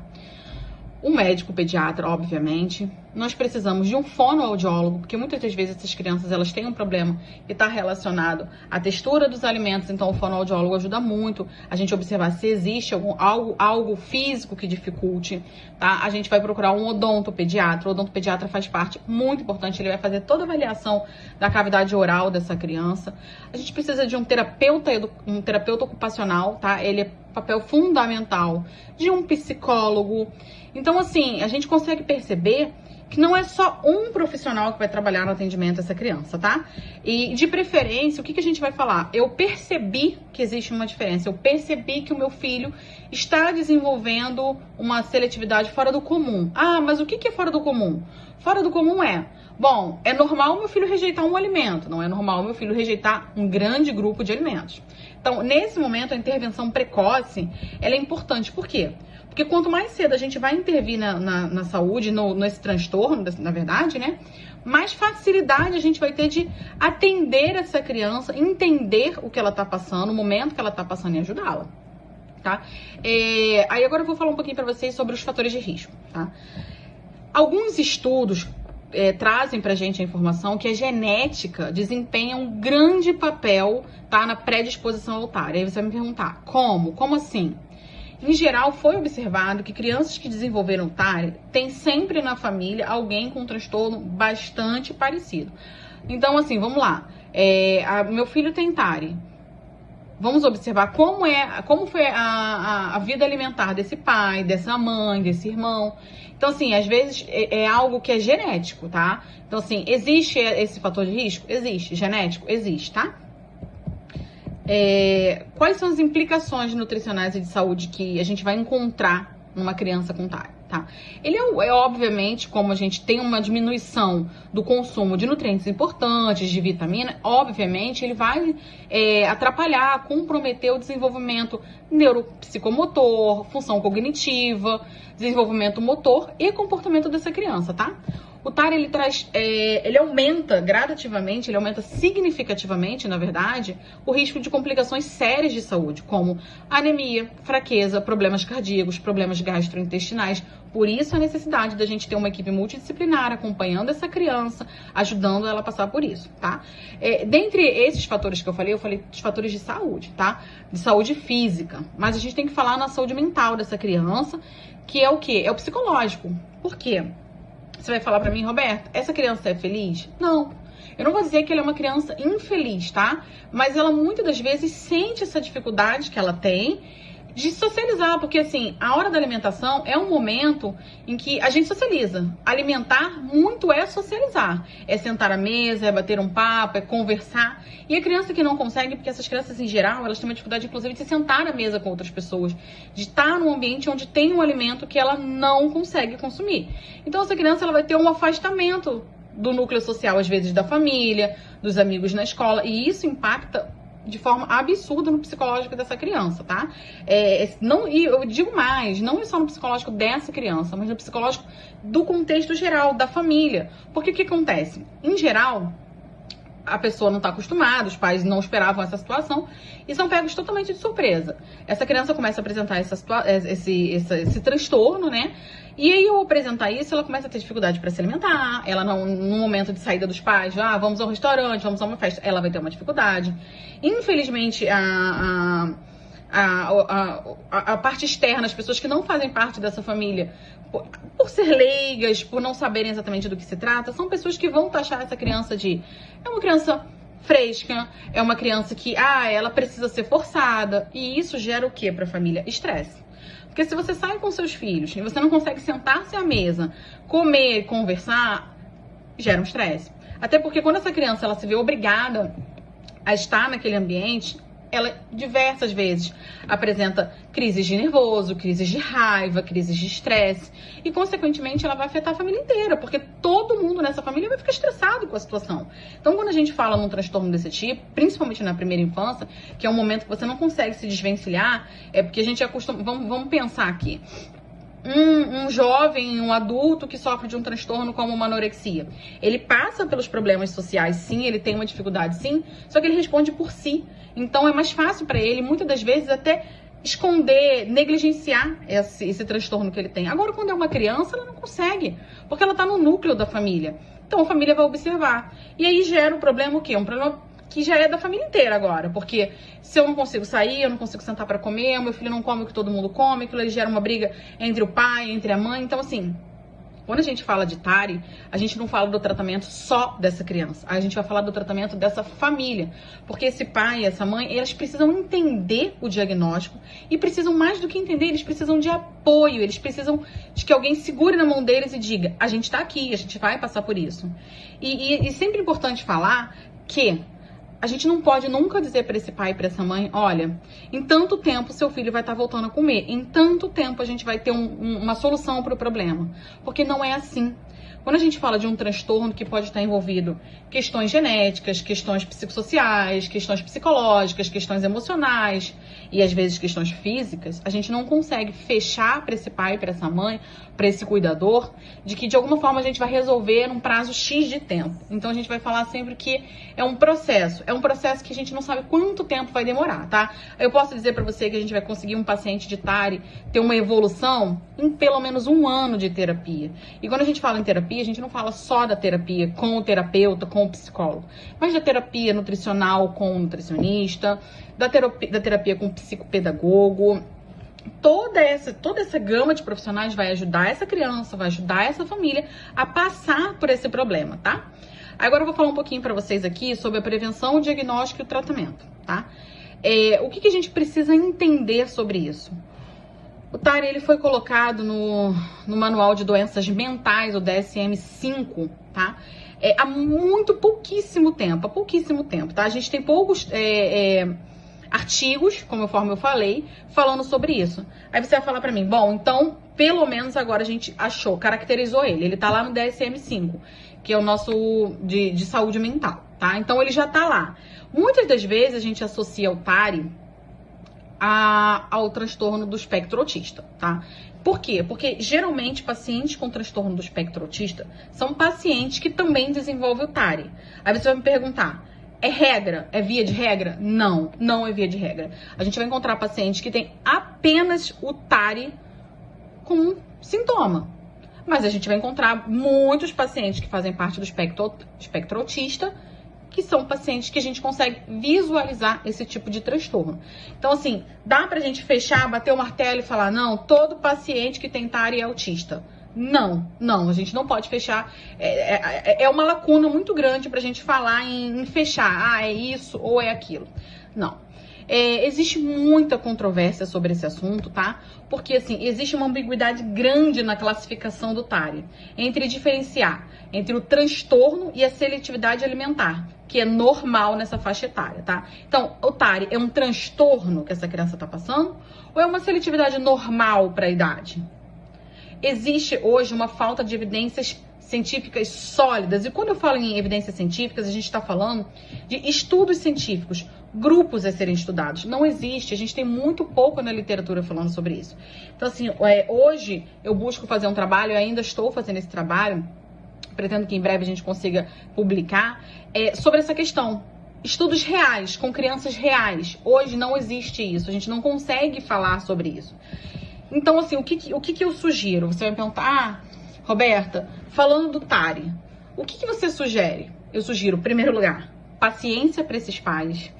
o médico pediatra, obviamente. Nós precisamos de um fonoaudiólogo, porque muitas das vezes essas crianças elas têm um problema que está relacionado à textura dos alimentos, então o fonoaudiólogo ajuda muito a gente observar se existe algo físico que dificulte, tá? A gente vai procurar um odontopediatra. O odontopediatra faz parte muito importante, ele vai fazer toda a avaliação da cavidade oral dessa criança. A gente precisa de um terapeuta ocupacional, tá? Ele é papel fundamental de um psicólogo. Então, assim, a gente consegue perceber que não é só um profissional que vai trabalhar no atendimento dessa criança, tá? E, de preferência, o que a gente vai falar? Eu percebi que existe uma diferença. Eu percebi que o meu filho está desenvolvendo uma seletividade fora do comum. Ah, mas o que é fora do comum? Fora do comum bom, é normal meu filho rejeitar um alimento. Não é normal meu filho rejeitar um grande grupo de alimentos. Então, nesse momento, a intervenção precoce, ela é importante. Por quê? Porque quanto mais cedo a gente vai intervir na saúde, nesse transtorno, na verdade, né? Mais facilidade a gente vai ter de atender essa criança, entender o que ela tá passando, o momento que ela tá passando e ajudá-la, tá? Aí agora eu vou falar um pouquinho para vocês sobre os fatores de risco, tá? Alguns estudos trazem pra gente a informação que a genética desempenha um grande papel, tá, na predisposição ao TARI. Aí você vai me perguntar, como? Como assim? Em geral, foi observado que crianças que desenvolveram TARI têm sempre na família alguém com um transtorno bastante parecido. Então, assim, vamos lá. Meu filho tem TARI. Vamos observar como foi a vida alimentar desse pai, dessa mãe, desse irmão. Então, assim, às vezes é algo que é genético, tá? Então, assim, existe esse fator de risco? Existe. Genético? Existe, tá? Quais são as implicações nutricionais e de saúde que a gente vai encontrar numa criança com TARI, tá? Ele obviamente, como a gente tem uma diminuição do consumo de nutrientes importantes, de vitamina, obviamente ele vai atrapalhar, comprometer o desenvolvimento neuropsicomotor, função cognitiva, desenvolvimento motor e comportamento dessa criança, tá? O TARI, ele aumenta gradativamente, ele aumenta significativamente, na verdade, o risco de complicações sérias de saúde, como anemia, fraqueza, problemas cardíacos, problemas gastrointestinais. Por isso a necessidade da gente ter uma equipe multidisciplinar acompanhando essa criança, ajudando ela a passar por isso, tá? Dentre esses fatores que eu falei dos fatores de saúde, tá? De saúde física. Mas a gente tem que falar na saúde mental dessa criança, que é o quê? É o psicológico. Por quê? Você vai falar pra mim, Roberto, essa criança é feliz? Não. Eu não vou dizer que ela é uma criança infeliz, tá? Mas ela muitas das vezes sente essa dificuldade que ela tem de socializar, porque assim, a hora da alimentação é um momento em que a gente socializa. Alimentar muito é socializar. É sentar à mesa, é bater um papo, é conversar. E a criança que não consegue, porque essas crianças em geral, elas têm uma dificuldade inclusive de se sentar à mesa com outras pessoas, de estar num ambiente onde tem um alimento que ela não consegue consumir. Então essa criança ela vai ter um afastamento do núcleo social, às vezes da família, dos amigos na escola, e isso impacta de forma absurda no psicológico dessa criança, tá? E eu digo mais, não é só no psicológico dessa criança, mas no psicológico do contexto geral, da família. Porque o que acontece? Em geral, a pessoa não está acostumada, os pais não esperavam essa situação e são pegos totalmente de surpresa. Essa criança começa a apresentar esse transtorno, né? E aí, ao apresentar isso, ela começa a ter dificuldade para se alimentar. Ela, no momento de saída dos pais, vamos ao restaurante, vamos a uma festa, ela vai ter uma dificuldade. Infelizmente, a parte externa, as pessoas que não fazem parte dessa família, por ser leigas, por não saberem exatamente do que se trata, são pessoas que vão taxar essa criança de... É uma criança fresca, é uma criança que, ela precisa ser forçada. E isso gera o quê para a família? Estresse. Porque se você sai com seus filhos e você não consegue sentar-se à mesa, comer, conversar, gera um estresse. Até porque quando essa criança ela se vê obrigada a estar naquele ambiente, ela diversas vezes apresenta crises de nervoso, crises de raiva, crises de estresse e, consequentemente, ela vai afetar a família inteira, porque todo mundo nessa família vai ficar estressado com a situação. Então, quando a gente fala num transtorno desse tipo, principalmente na primeira infância, que é um momento que você não consegue se desvencilhar, é porque a gente acostuma... Vamos pensar aqui. Um jovem, um adulto que sofre de um transtorno como uma anorexia, ele passa pelos problemas sociais, sim, ele tem uma dificuldade, sim, só que ele responde por si. Então é mais fácil para ele, muitas das vezes, até esconder, negligenciar esse transtorno que ele tem. Agora, quando é uma criança, ela não consegue, porque ela está no núcleo da família. Então a família vai observar. E aí gera um problema o quê? Um problema que já é da família inteira agora, porque se eu não consigo sair, eu não consigo sentar para comer, o meu filho não come o que todo mundo come, aquilo aí gera uma briga entre o pai, entre a mãe. Então, assim, quando a gente fala de TARI, a gente não fala do tratamento só dessa criança, a gente vai falar do tratamento dessa família, porque esse pai e essa mãe, elas precisam entender o diagnóstico e precisam, mais do que entender, eles precisam de apoio, eles precisam de que alguém segure na mão deles e diga, a gente tá aqui, a gente vai passar por isso. E sempre é importante falar que a gente não pode nunca dizer para esse pai e para essa mãe, olha, em tanto tempo seu filho vai estar voltando a comer, em tanto tempo a gente vai ter uma solução para o problema, porque não é assim. Quando a gente fala de um transtorno que pode estar envolvido questões genéticas, questões psicossociais, questões psicológicas, questões emocionais e às vezes questões físicas, a gente não consegue fechar para esse pai, para essa mãe, para esse cuidador, de que de alguma forma a gente vai resolver num prazo X de tempo. Então a gente vai falar sempre que é um processo que a gente não sabe quanto tempo vai demorar, tá? Eu posso dizer para você que a gente vai conseguir um paciente de TARI ter uma evolução em pelo menos 1 ano de terapia. E quando a gente fala em terapia, a gente não fala só da terapia com o terapeuta, com o psicólogo, mas da terapia nutricional com o nutricionista, da terapia com o psicopedagogo. Toda essa gama de profissionais vai ajudar essa criança, vai ajudar essa família a passar por esse problema, tá? Agora eu vou falar um pouquinho para vocês aqui sobre a prevenção, o diagnóstico e o tratamento, tá? O que a gente precisa entender sobre isso? O TARI, ele foi colocado no Manual de Doenças Mentais, o DSM-5, tá? Há pouquíssimo tempo, tá? A gente tem poucos artigos, conforme eu falei, falando sobre isso. Aí você vai falar pra mim, bom, então, pelo menos agora a gente achou, caracterizou ele tá lá no DSM-5, que é o nosso de saúde mental, tá? Então ele já tá lá. Muitas das vezes a gente associa o TARI ao transtorno do espectro autista, tá? Por quê? Porque geralmente pacientes com transtorno do espectro autista são pacientes que também desenvolvem o TARI. Aí você vai me perguntar, é regra? É via de regra? Não, não é via de regra. A gente vai encontrar pacientes que têm apenas o TARI com sintoma. Mas a gente vai encontrar muitos pacientes que fazem parte do espectro autista, que são pacientes que a gente consegue visualizar esse tipo de transtorno. Então, assim, dá pra gente fechar, bater o martelo e falar, não, todo paciente que tem TARI é autista. Não, a gente não pode fechar. É uma lacuna muito grande pra gente falar em fechar, é isso ou é aquilo. Não. Existe muita controvérsia sobre esse assunto, tá? Porque, assim, existe uma ambiguidade grande na classificação do TARI, entre diferenciar entre o transtorno e a seletividade alimentar, que é normal nessa faixa etária, tá? Então, o TARI é um transtorno que essa criança tá passando ou é uma seletividade normal para a idade? Existe hoje uma falta de evidências científicas sólidas. E quando eu falo em evidências científicas, a gente está falando de estudos científicos, grupos a serem estudados. Não existe, a gente tem muito pouco na literatura falando sobre isso. Então, assim, hoje eu busco fazer um trabalho, eu ainda estou fazendo esse trabalho, pretendo que em breve a gente consiga publicar, sobre essa questão. Estudos reais, com crianças reais. Hoje não existe isso, a gente não consegue falar sobre isso. Então, assim, o que eu sugiro? Você vai me perguntar, Roberta, falando do TARI, o que você sugere? Eu sugiro, em primeiro lugar, paciência para esses pais,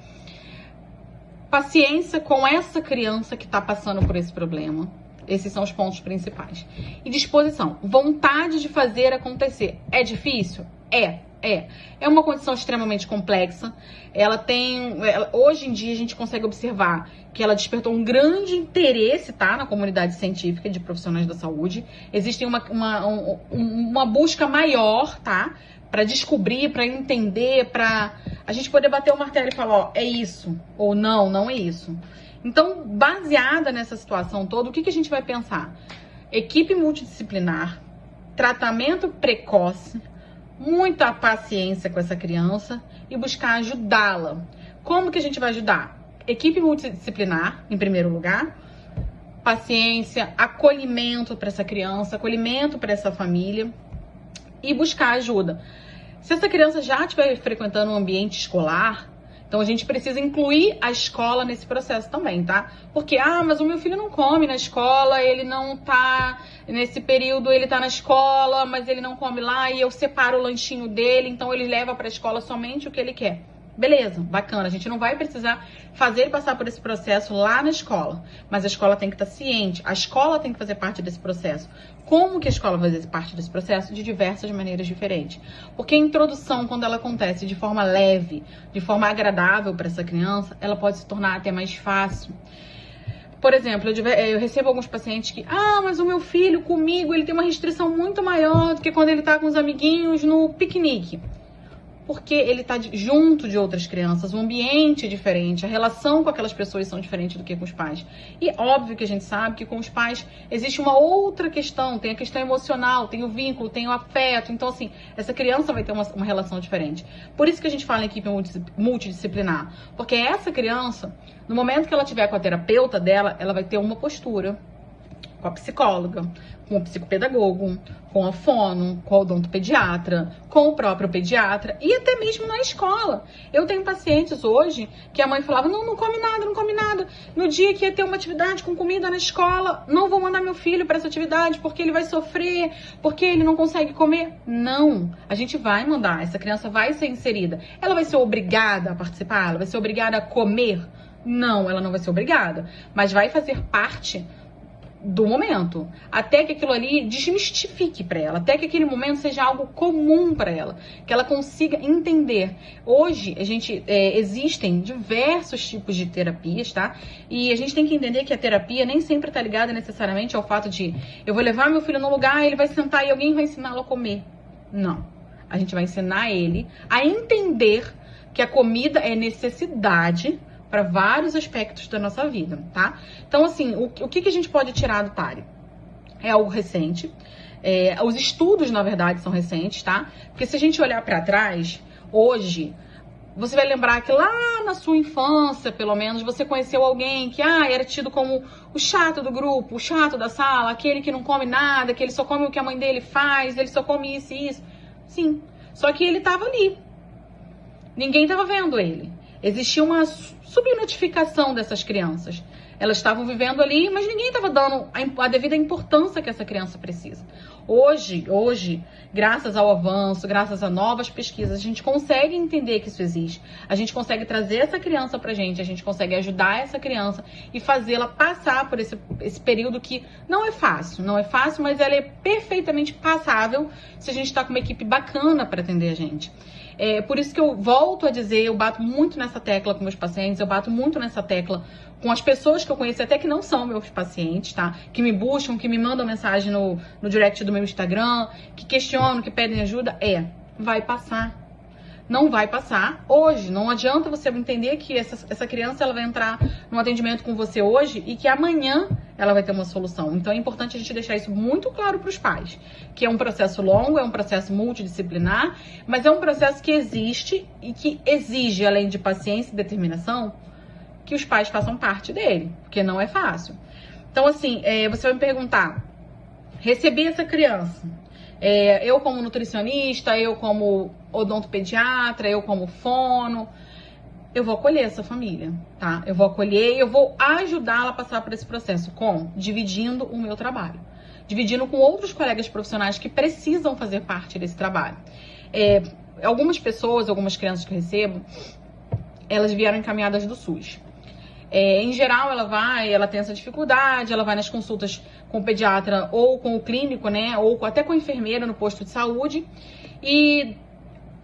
paciência com essa criança que está passando por esse problema. Esses são os pontos principais. E disposição, vontade de fazer acontecer. É difícil? É uma condição extremamente complexa. Hoje em dia a gente consegue observar que ela despertou um grande interesse, tá, na comunidade científica de profissionais da saúde. Existe uma busca maior, tá, para descobrir, para entender, para a gente poder bater o martelo e falar, ó, é isso, ou não, não é isso. Então, baseada nessa situação toda, o que a gente vai pensar? Equipe multidisciplinar, tratamento precoce, muita paciência com essa criança e buscar ajudá-la. Como que a gente vai ajudar? Equipe multidisciplinar, em primeiro lugar, paciência, acolhimento para essa criança, acolhimento para essa família e buscar ajuda. Se essa criança já estiver frequentando um ambiente escolar, então a gente precisa incluir a escola nesse processo também, tá? Porque, mas o meu filho não come na escola, ele não tá, nesse período ele tá na escola, mas ele não come lá e eu separo o lanchinho dele, então ele leva para a escola somente o que ele quer. Beleza, bacana, a gente não vai precisar fazer ele passar por esse processo lá na escola, mas a escola tem que estar ciente, a escola tem que fazer parte desse processo. Como que a escola vai fazer parte desse processo? De diversas maneiras diferentes. Porque a introdução, quando ela acontece de forma leve, de forma agradável para essa criança, ela pode se tornar até mais fácil. Por exemplo, eu recebo alguns pacientes que, mas o meu filho comigo, ele tem uma restrição muito maior do que quando ele tá com os amiguinhos no piquenique. Porque ele está junto de outras crianças, o ambiente é diferente, a relação com aquelas pessoas são diferentes do que com os pais. E óbvio que a gente sabe que com os pais existe uma outra questão, tem a questão emocional, tem o vínculo, tem o afeto. Então, assim, essa criança vai ter uma relação diferente. Por isso que a gente fala em equipe multidisciplinar. Porque essa criança, no momento que ela tiver com a terapeuta dela, ela vai ter uma postura com a psicóloga, com o psicopedagogo, com a fono, com o odontopediatra, com o próprio pediatra e até mesmo na escola. Eu tenho pacientes hoje que a mãe falava, não come nada, não come nada. No dia que ia ter uma atividade com comida na escola, não vou mandar meu filho para essa atividade porque ele vai sofrer, porque ele não consegue comer. Não, a gente vai mandar, essa criança vai ser inserida. Ela vai ser obrigada a participar? Ela vai ser obrigada a comer? Não, ela não vai ser obrigada, mas vai fazer parte do momento, até que aquilo ali desmistifique para ela, até que aquele momento seja algo comum para ela, que ela consiga entender. Hoje, existem diversos tipos de terapias, tá? E a gente tem que entender que a terapia nem sempre tá ligada necessariamente ao fato de eu vou levar meu filho num lugar, ele vai sentar e alguém vai ensiná-lo a comer. Não. A gente vai ensinar ele a entender que a comida é necessidade para vários aspectos da nossa vida, tá? Então, assim, o que a gente pode tirar do TARI? É algo recente. Os estudos, na verdade, são recentes, tá? Porque se a gente olhar para trás, hoje, você vai lembrar que lá na sua infância, pelo menos, você conheceu alguém que era tido como o chato do grupo, o chato da sala, aquele que não come nada, que ele só come o que a mãe dele faz, ele só come isso e isso. Sim, só que ele tava ali. Ninguém tava vendo ele. Existia uma subnotificação dessas crianças. Elas estavam vivendo ali, mas ninguém estava dando a devida importância que essa criança precisa. Hoje, graças ao avanço, graças a novas pesquisas, a gente consegue entender que isso existe. A gente consegue trazer essa criança pra gente, a gente consegue ajudar essa criança e fazê-la passar por esse período que não é fácil, mas ela é perfeitamente passável se a gente está com uma equipe bacana para atender a gente. Por isso que eu volto a dizer, eu bato muito nessa tecla com meus pacientes, eu bato muito nessa tecla com as pessoas que eu conheço, até que não são meus pacientes, tá? Que me buscam, que me mandam mensagem no direct do meu Instagram, que questionam, que pedem ajuda. Vai passar. Não vai passar hoje. Não adianta você entender que essa criança ela vai entrar num atendimento com você hoje e que amanhã ela vai ter uma solução. Então é importante a gente deixar isso muito claro para os pais, que é um processo longo, é um processo multidisciplinar, mas é um processo que existe e que exige, além de paciência e determinação, que os pais façam parte dele, porque não é fácil. Então, assim, você vai me perguntar, recebi essa criança, eu como nutricionista, eu como odontopediatra, eu como fono, eu vou acolher essa família, tá? Eu vou acolher e eu vou ajudá-la a passar por esse processo. Como? Dividindo o meu trabalho. Dividindo com outros colegas profissionais que precisam fazer parte desse trabalho. Algumas pessoas, algumas crianças que eu recebo, elas vieram encaminhadas do SUS. Em geral, ela tem essa dificuldade, ela vai nas consultas com o pediatra ou com o clínico, né? Ou até com a enfermeira no posto de saúde. E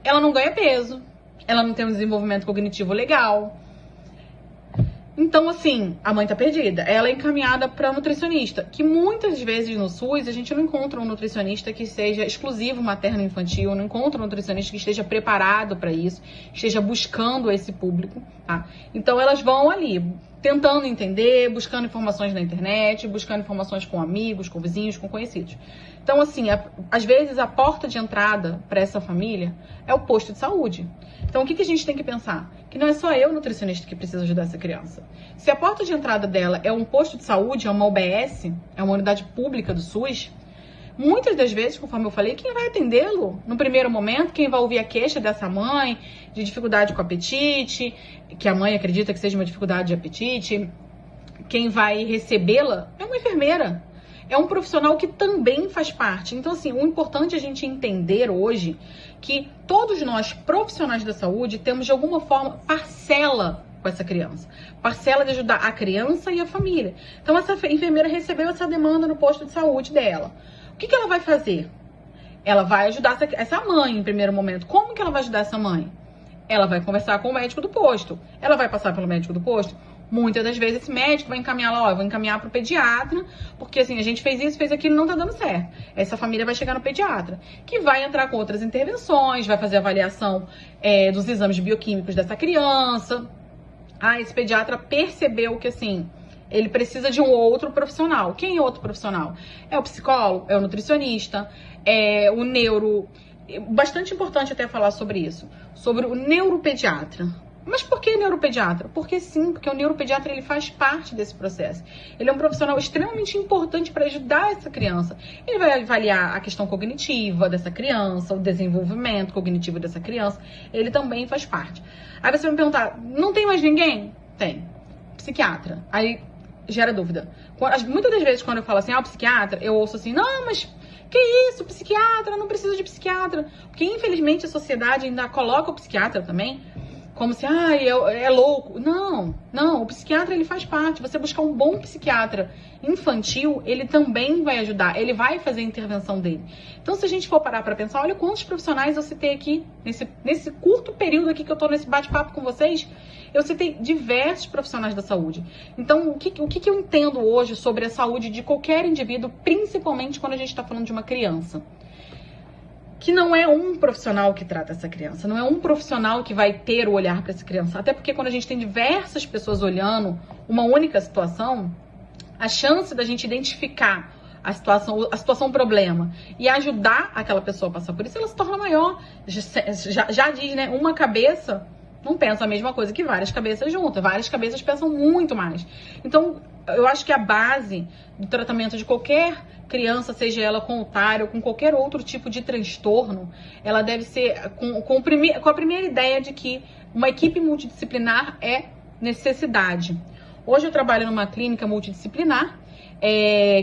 ela não ganha peso, ela não tem um desenvolvimento cognitivo legal. Então, assim, a mãe tá perdida. Ela é encaminhada para nutricionista, que muitas vezes no SUS a gente não encontra um nutricionista que seja exclusivo materno-infantil, não encontra um nutricionista que esteja preparado para isso, esteja buscando esse público, tá? Então, elas vão ali tentando entender, buscando informações na internet, buscando informações com amigos, com vizinhos, com conhecidos. Então, assim, às vezes a porta de entrada para essa família é o posto de saúde. Então, o que a gente tem que pensar? Que não é só eu, nutricionista, que precisa ajudar essa criança. Se a porta de entrada dela é um posto de saúde, é uma UBS, é uma unidade pública do SUS, muitas das vezes, conforme eu falei, quem vai atendê-lo no primeiro momento, quem vai ouvir a queixa dessa mãe de dificuldade com apetite, que a mãe acredita que seja uma dificuldade de apetite, quem vai recebê-la é uma enfermeira. É um profissional que também faz parte. Então, assim, o importante é a gente entender hoje que todos nós, profissionais da saúde, temos de alguma forma parcela com essa criança. Parcela de ajudar a criança e a família. Então, essa enfermeira recebeu essa demanda no posto de saúde dela. O que ela vai fazer? Ela vai ajudar essa mãe em primeiro momento. Como que ela vai ajudar essa mãe? Ela vai conversar com o médico do posto. Ela vai passar pelo médico do posto? Muitas das vezes esse médico vai encaminhar lá, eu vou encaminhar para o pediatra, porque assim, a gente fez isso, fez aquilo, não tá dando certo. Essa família vai chegar no pediatra, que vai entrar com outras intervenções, vai fazer avaliação dos exames bioquímicos dessa criança. Esse pediatra percebeu que assim, ele precisa de um outro profissional. Quem é outro profissional? É o psicólogo, é o nutricionista, é o neuro... Bastante importante até falar sobre isso, sobre o neuropediatra. Mas por que neuropediatra? Porque sim, porque o neuropediatra ele faz parte desse processo. Ele é um profissional extremamente importante para ajudar essa criança. Ele vai avaliar a questão cognitiva dessa criança, o desenvolvimento cognitivo dessa criança. Ele também faz parte. Aí você vai me perguntar, não tem mais ninguém? Tem. Psiquiatra. Aí gera dúvida. Muitas das vezes quando eu falo assim, o psiquiatra, eu ouço assim, não, mas... Que isso, psiquiatra? Não precisa de psiquiatra. Porque infelizmente a sociedade ainda coloca o psiquiatra também como se, é louco. Não, o psiquiatra ele faz parte. Você buscar um bom psiquiatra infantil, ele também vai ajudar, ele vai fazer a intervenção dele. Então, se a gente for parar para pensar, olha quantos profissionais eu citei aqui, nesse curto período aqui que eu tô nesse bate-papo com vocês, eu citei diversos profissionais da saúde. Então, o que eu entendo hoje sobre a saúde de qualquer indivíduo, principalmente quando a gente está falando de uma criança? Que não é um profissional que trata essa criança, não é um profissional que vai ter o olhar para essa criança. Até porque quando a gente tem diversas pessoas olhando uma única situação, a chance da gente identificar a situação problema e ajudar aquela pessoa a passar por isso, ela se torna maior. Já diz, né? Uma cabeça não pensa a mesma coisa que várias cabeças juntas. Várias cabeças pensam muito mais. Então, eu acho que a base do tratamento de qualquer criança, seja ela com otário ou com qualquer outro tipo de transtorno, ela deve ser com a primeira ideia de que uma equipe multidisciplinar é necessidade. Hoje eu trabalho numa clínica multidisciplinar,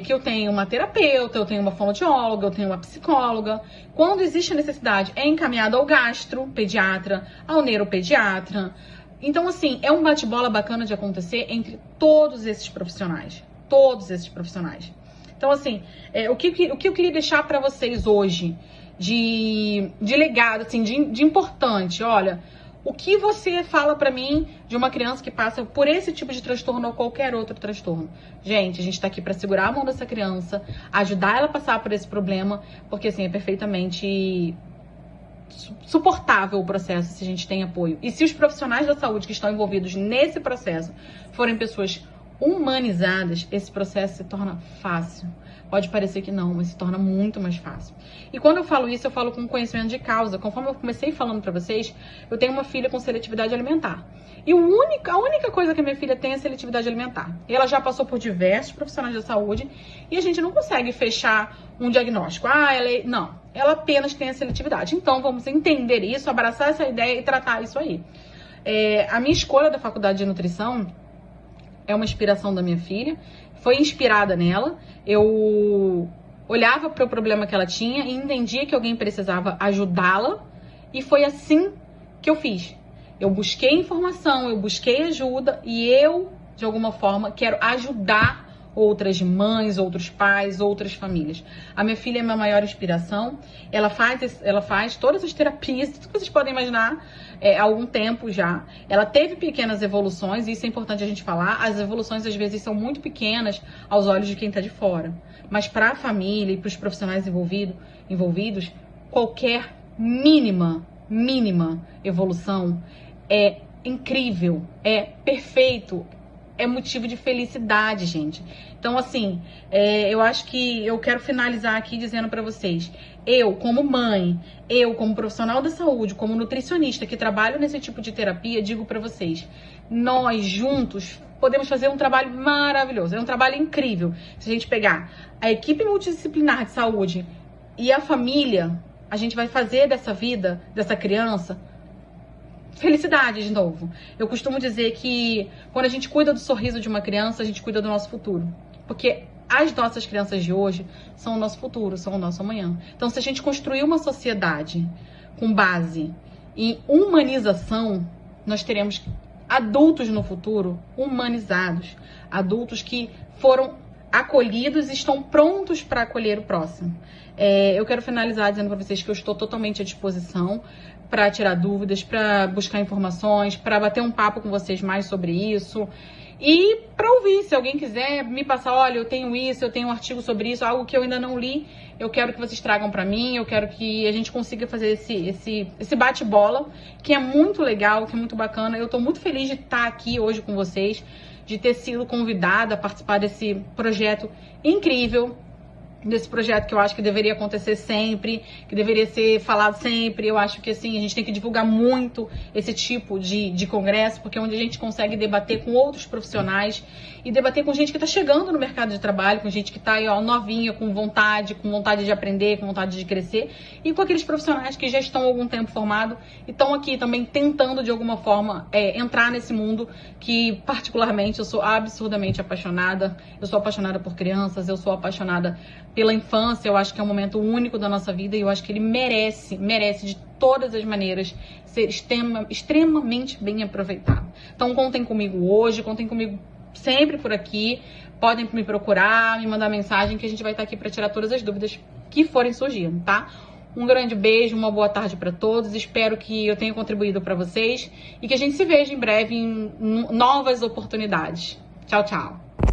que eu tenho uma terapeuta, eu tenho uma fonoaudióloga, eu tenho uma psicóloga. Quando existe a necessidade, é encaminhado ao gastropediatra, ao neuropediatra. Então, assim, é um bate-bola bacana de acontecer entre todos esses profissionais. Todos esses profissionais. Então, assim, o que eu queria deixar para vocês hoje de legado, assim, de importante, olha... O que você fala pra mim de uma criança que passa por esse tipo de transtorno ou qualquer outro transtorno? Gente, a gente tá aqui pra segurar a mão dessa criança, ajudar ela a passar por esse problema, porque assim, é perfeitamente suportável o processo se a gente tem apoio. E se os profissionais da saúde que estão envolvidos nesse processo forem pessoas humanizadas, esse processo se torna fácil. Pode parecer que não, mas se torna muito mais fácil. E quando eu falo isso, eu falo com conhecimento de causa. Conforme eu comecei falando pra vocês, eu tenho uma filha com seletividade alimentar. E a única coisa que a minha filha tem é seletividade alimentar. E ela já passou por diversos profissionais da saúde e a gente não consegue fechar um diagnóstico. Não, ela apenas tem a seletividade. Então, vamos entender isso, abraçar essa ideia e tratar isso aí. A minha escolha da faculdade de nutrição é uma inspiração da minha filha. Foi inspirada nela. Eu olhava para o problema que ela tinha e entendia que alguém precisava ajudá-la. E foi assim que eu fiz. Eu busquei informação, eu busquei ajuda e eu, de alguma forma, quero ajudar outras mães, outros pais, outras famílias. A minha filha é a minha maior inspiração. Ela faz todas as terapias, tudo que vocês podem imaginar, há algum tempo já. Ela teve pequenas evoluções, e isso é importante a gente falar. As evoluções, às vezes, são muito pequenas aos olhos de quem está de fora. Mas para a família e para os profissionais envolvidos, qualquer mínima evolução é incrível, é perfeito, é motivo de felicidade, gente. Então, assim, eu acho que eu quero finalizar aqui dizendo para vocês, eu como mãe, eu como profissional da saúde, como nutricionista que trabalho nesse tipo de terapia, digo para vocês, nós juntos podemos fazer um trabalho maravilhoso, é um trabalho incrível. Se a gente pegar a equipe multidisciplinar de saúde e a família, a gente vai fazer dessa vida, dessa criança, felicidade de novo. Eu costumo dizer que quando a gente cuida do sorriso de uma criança, a gente cuida do nosso futuro. Porque as nossas crianças de hoje são o nosso futuro, são o nosso amanhã. Então, se a gente construir uma sociedade com base em humanização, nós teremos adultos no futuro humanizados. Adultos que foram acolhidos e estão prontos para acolher o próximo. Eu quero finalizar dizendo para vocês que eu estou totalmente à disposição para tirar dúvidas, para buscar informações, para bater um papo com vocês mais sobre isso. E para ouvir, se alguém quiser me passar, olha, eu tenho isso, eu tenho um artigo sobre isso, algo que eu ainda não li, eu quero que vocês tragam para mim, eu quero que a gente consiga fazer esse bate-bola, que é muito legal, que é muito bacana. Eu estou muito feliz de estar aqui hoje com vocês, de ter sido convidada a participar desse projeto incrível, desse projeto que eu acho que deveria acontecer sempre, que deveria ser falado sempre. Eu acho que assim, a gente tem que divulgar muito esse tipo de congresso, porque é onde a gente consegue debater com outros profissionais e debater com gente que está chegando no mercado de trabalho, com gente que está aí, ó, novinha, com vontade de aprender, com vontade de crescer, e com aqueles profissionais que já estão há algum tempo formados e estão aqui também tentando de alguma forma entrar nesse mundo que particularmente eu sou absurdamente apaixonada. Eu sou apaixonada por crianças, eu sou apaixonada pela infância. Eu acho que é um momento único da nossa vida e eu acho que ele merece de todas as maneiras ser extremamente bem aproveitado. Então contem comigo hoje, contem comigo sempre por aqui. Podem me procurar, me mandar mensagem que a gente vai estar aqui para tirar todas as dúvidas que forem surgindo, tá? Um grande beijo, uma boa tarde para todos. Espero que eu tenha contribuído para vocês e que a gente se veja em breve em novas oportunidades. Tchau, tchau.